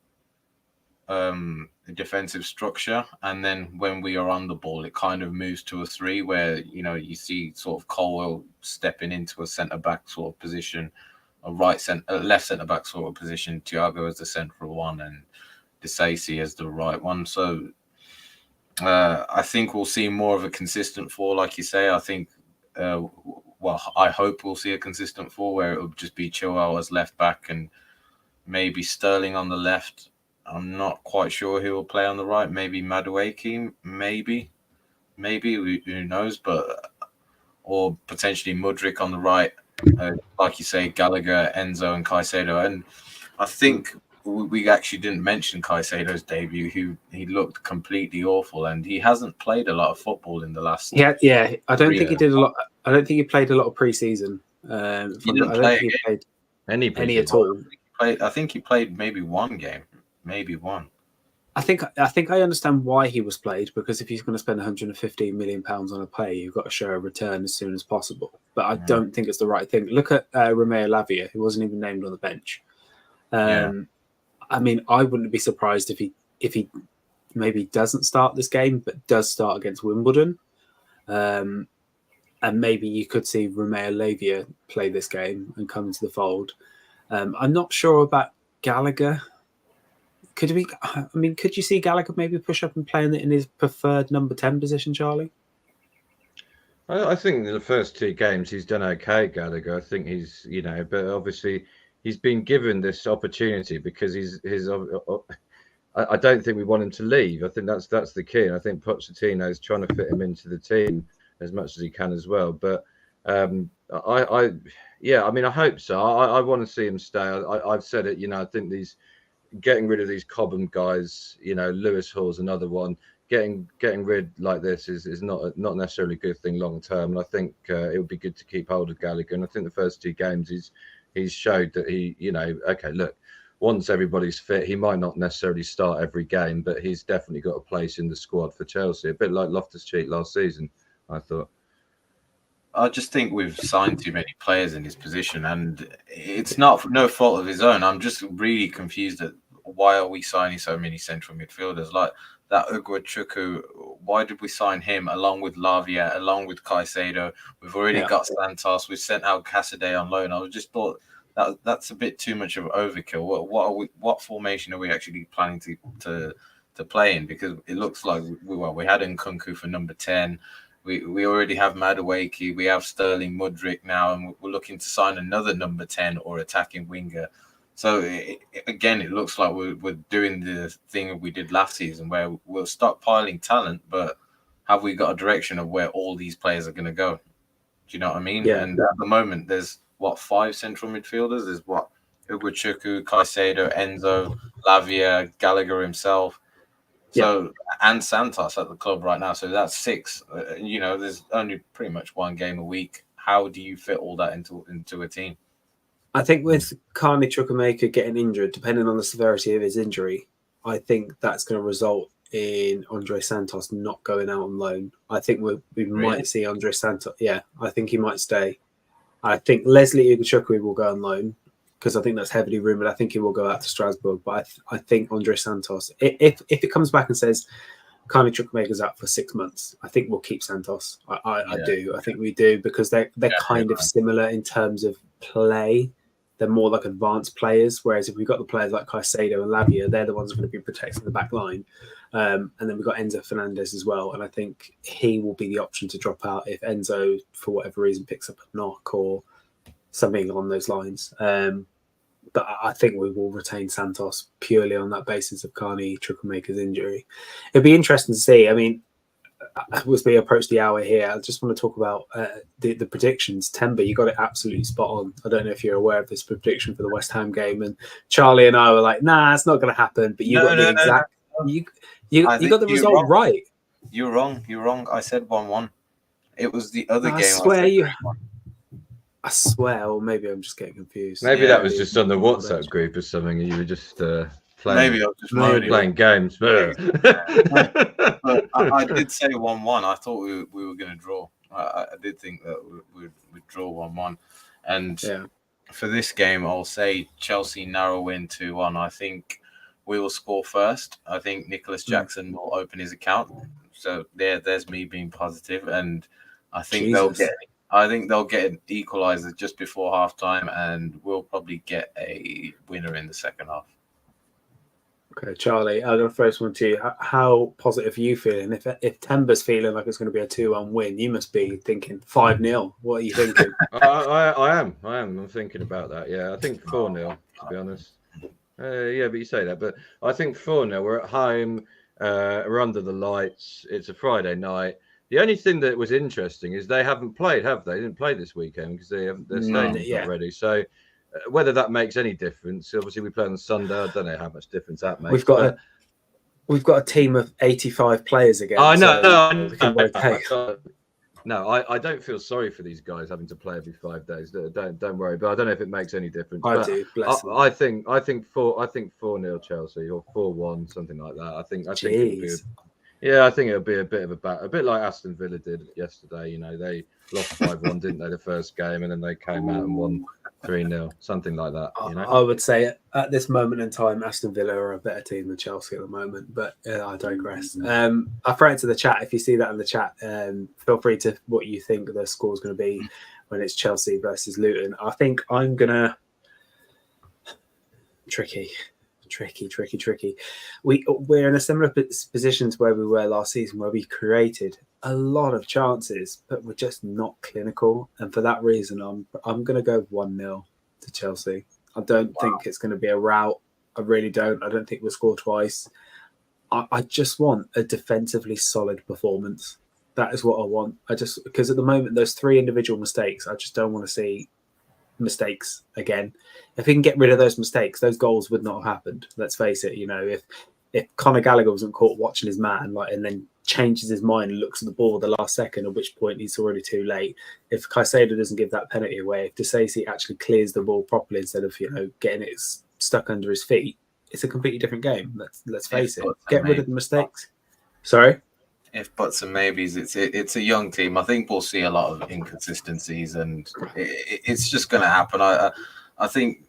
defensive structure, and then when we are on the ball, it kind of moves to a three where you see sort of Colwill stepping into a centre back sort of position, a left centre back sort of position, Thiago as the central one, and Disasi as the right one. So I think we'll see more of a consistent four, like you say. I think, I hope we'll see a consistent four where it will just be Chilwell as left back and maybe Sterling on the left. I'm not quite sure who will play on the right. Maybe Madueke, maybe who knows? Or potentially Mudryk on the right, like you say, Gallagher, Enzo, and Caicedo. And I think we actually didn't mention Caicedo's debut. He looked completely awful, and he hasn't played a lot of football in the last. Yeah. I don't think he did a lot. I don't think he played a lot of preseason. I don't think he played any at all. I think he played maybe one game. Maybe one. I think I understand why he was played, because if he's going to spend £115 million on a player, you've got to show a return as soon as possible. But I don't think it's the right thing. Look at Romeo Lavia, who wasn't even named on the bench. I mean, I wouldn't be surprised if he maybe doesn't start this game, but does start against Wimbledon. And maybe you could see Romeo Lavia play this game and come into the fold. I'm not sure about Gallagher. Could you see Gallagher maybe push up and play in his preferred number 10 position, Charlie? I think in the first two games he's done okay, Gallagher. I think he's, but obviously he's been given this opportunity because I don't think we want him to leave. I think that's the key. And I think Pochettino is trying to fit him into the team as much as he can as well. But I hope so. I want to see him stay. I've said it. I think getting rid of these Cobham guys, Lewis Hall's another one. Getting rid like this is not necessarily a good thing long term. And I think it would be good to keep hold of Gallagher. And I think the first two games he's showed that he, okay, look, once everybody's fit, he might not necessarily start every game, but he's definitely got a place in the squad for Chelsea. A bit like Loftus-Cheek last season, I thought. I just think we've signed too many players in his position, and it's no fault of his own. I'm just really confused at why are we signing so many central midfielders? Like that Uguachukwu, why did we sign him along with Lavia, along with Caicedo? We've already got Santos. We've sent out Caicedo on loan. I just thought that's a bit too much of overkill. What formation are we actually planning to play in? Because it looks like we had Nkunku for number 10. We already have Madueke. We have Sterling, Mudryk now, and we're looking to sign another number 10 or attacking winger. So again, it looks like we're doing the thing we did last season, where we're stockpiling talent, but have we got a direction of where all these players are going to go? Do you know what I mean? Yeah. And at the moment, there's 5 central midfielders. There's Uguachukwu, Caicedo, Enzo, Lavia, Gallagher himself. So and Santos at the club right now. So that's 6. There's only pretty much one game a week. How do you fit all that into a team? I think with Carney Chukwuemeka getting injured, depending on the severity of his injury, I think that's going to result in Andre Santos not going out on loan. I think we might see Andre Santos. Yeah, I think he might stay. I think Leslie Ugochukwu will go on loan because I think that's heavily rumoured. I think he will go out to Strasbourg. But I think Andre Santos, if it comes back and says Carney Chukwuemeka's out for 6 months, I think we'll keep Santos. I do. I think we do because they're kind of similar in terms of play. They're more like advanced players, whereas if we've got the players like Caicedo and Lavia, they're the ones who are going to be protecting the back line. And then we've got Enzo Fernandez as well. And I think he will be the option to drop out if Enzo, for whatever reason, picks up a knock or something along those lines. But I think we will retain Santos purely on that basis of Carney Chukwuemeka's injury. It'd be interesting to see. I mean, as we approach the hour here, I just want to talk about the predictions. Temba, you got it absolutely spot on. I don't know if you're aware of this prediction for the West Ham game, and Charlie and I were like, "Nah, it's not going to happen." But you got the exact. You got the result right. You're wrong. I said 1-1. It was the other game. I swear, or maybe I'm just getting confused. Maybe that was just on the WhatsApp group or something. You were just playing. Maybe I was just playing games. But I did say 1-1. I thought we were going to draw. I did think that we'd draw 1-1. And for this game, I'll say Chelsea narrow win 2-1. I think we will score first. I think Nicolas Jackson will open his account. So there's me being positive, and I think they'll get an equaliser just before halftime, and we'll probably get a winner in the second half. Okay, Charlie, I'm going to throw this one to you. How positive are you feeling? If Temba's feeling like it's going to be a 2-1 win, you must be thinking 5-0. What are you thinking? I am. I'm thinking about that. Yeah, I think 4-0, to be honest. Yeah, but you say that. But I think 4-0. We're at home. We're under the lights. It's a Friday night. The only thing that was interesting is they haven't played, have they? They didn't play this weekend because their stadium's not ready. So whether that makes any difference, obviously we play on Sunday. I don't know how much difference that makes. We've got a team of 85 players again. I don't feel sorry for these guys having to play every 5 days. Don't worry. But I don't know if it makes any difference. I do. Bless them. I think 4-0 Chelsea or 4-1, something like that. I think it'll be a bit of a bit like Aston Villa did yesterday. You know, they lost 5-1, didn't they, the first game, and then they came out and won 3-0, something like that. You know, I would say at this moment in time, Aston Villa are a better team than Chelsea at the moment. But I digress. I throw it to the chat. If you see that in the chat, feel free to what you think the score is going to be when it's Chelsea versus Luton. I think I'm gonna tricky. We're in a similar position to where we were last season, where we created a lot of chances, but we're just not clinical. And for that reason, I'm going to go 1-0 to Chelsea. I don't think it's going to be a rout. I really don't. I don't think we'll score twice. I just want a defensively solid performance. That is what I want. Because at the moment, those 3 individual mistakes, I just don't want to see mistakes again. If we can get rid of those mistakes, those goals would not have happened. Let's face it. You know, if Conor Gallagher wasn't caught watching his man, and then changes his mind and looks at the ball at the last second, at which point it's already too late. If Caicedo doesn't give that penalty away, if DeSacy actually clears the ball properly instead of getting it stuck under his feet, it's a completely different game. Let's face it. Get rid of the mistakes. Sorry. If buts and maybes, it's a young team. I think we'll see a lot of inconsistencies, and it's just going to happen. I think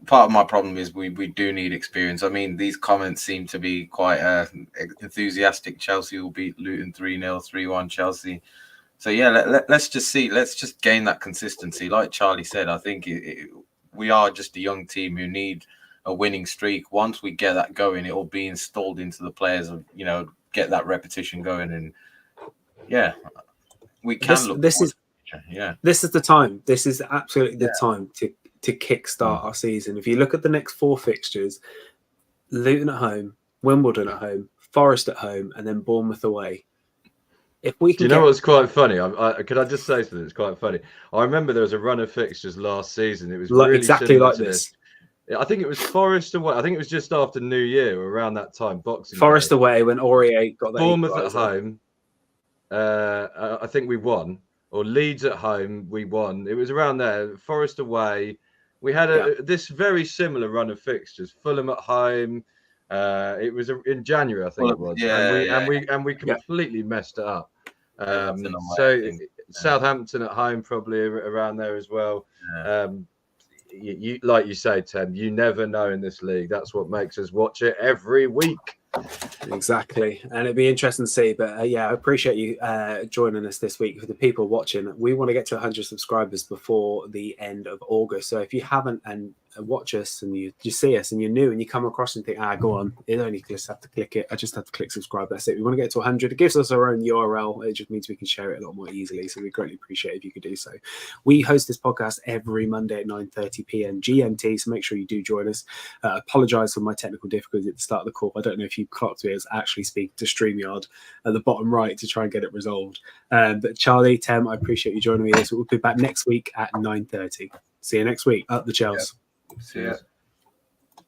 part of my problem is we do need experience. I mean, these comments seem to be quite enthusiastic. Chelsea will beat Luton 3-0, 3-1 Chelsea. So yeah, let's just see. Let's just gain that consistency. Like Charlie said, I think we are just a young team who need a winning streak. Once we get that going, it will be installed into the players of, you know, get that repetition going. And yeah, we can This is the time. This is absolutely the time to kickstart our season. If you look at the next 4 fixtures, Luton at home, Wimbledon at home, Forest at home, and then Bournemouth away. If we can, do you know what's quite funny? Could I just say something that's quite funny? I remember there was a run of fixtures last season. It was really exactly like this. I think it was Forest away. I think it was just after New Year, around that time. Boxing Forest Day. away when Aurier got that. Bournemouth at home. I think we won. Or Leeds at home, we won. It was around there. Forest away. We had this very similar run of fixtures. Fulham at home. It was in January, I think it was. And we completely messed it up. Southampton at home, probably around there as well. Yeah. You like you say, Tim, you never know in this league. That's what makes us watch it every week. Exactly, and it'd be interesting to see. But I appreciate you joining us this week. For the people watching, we want to get to 100 subscribers before the end of August. So if you haven't and watch us and you see us and you're new and you come across and think, go on, you only just have to click it. I just have to click subscribe. That's it. We want to get to 100. It gives us our own URL. It just means we can share it a lot more easily. So we greatly appreciate if you could do so. We host this podcast every Monday at 9:30 p.m. GMT. So make sure you do join us. Apologise for my technical difficulties at the start of the call. I don't know if you clocked me as actually speak to StreamYard at the bottom right to try and get it resolved. But Charlie, Tem, I appreciate you joining me. We'll be back next week at 9:30. See you next week. Up the Chelsea. See ya.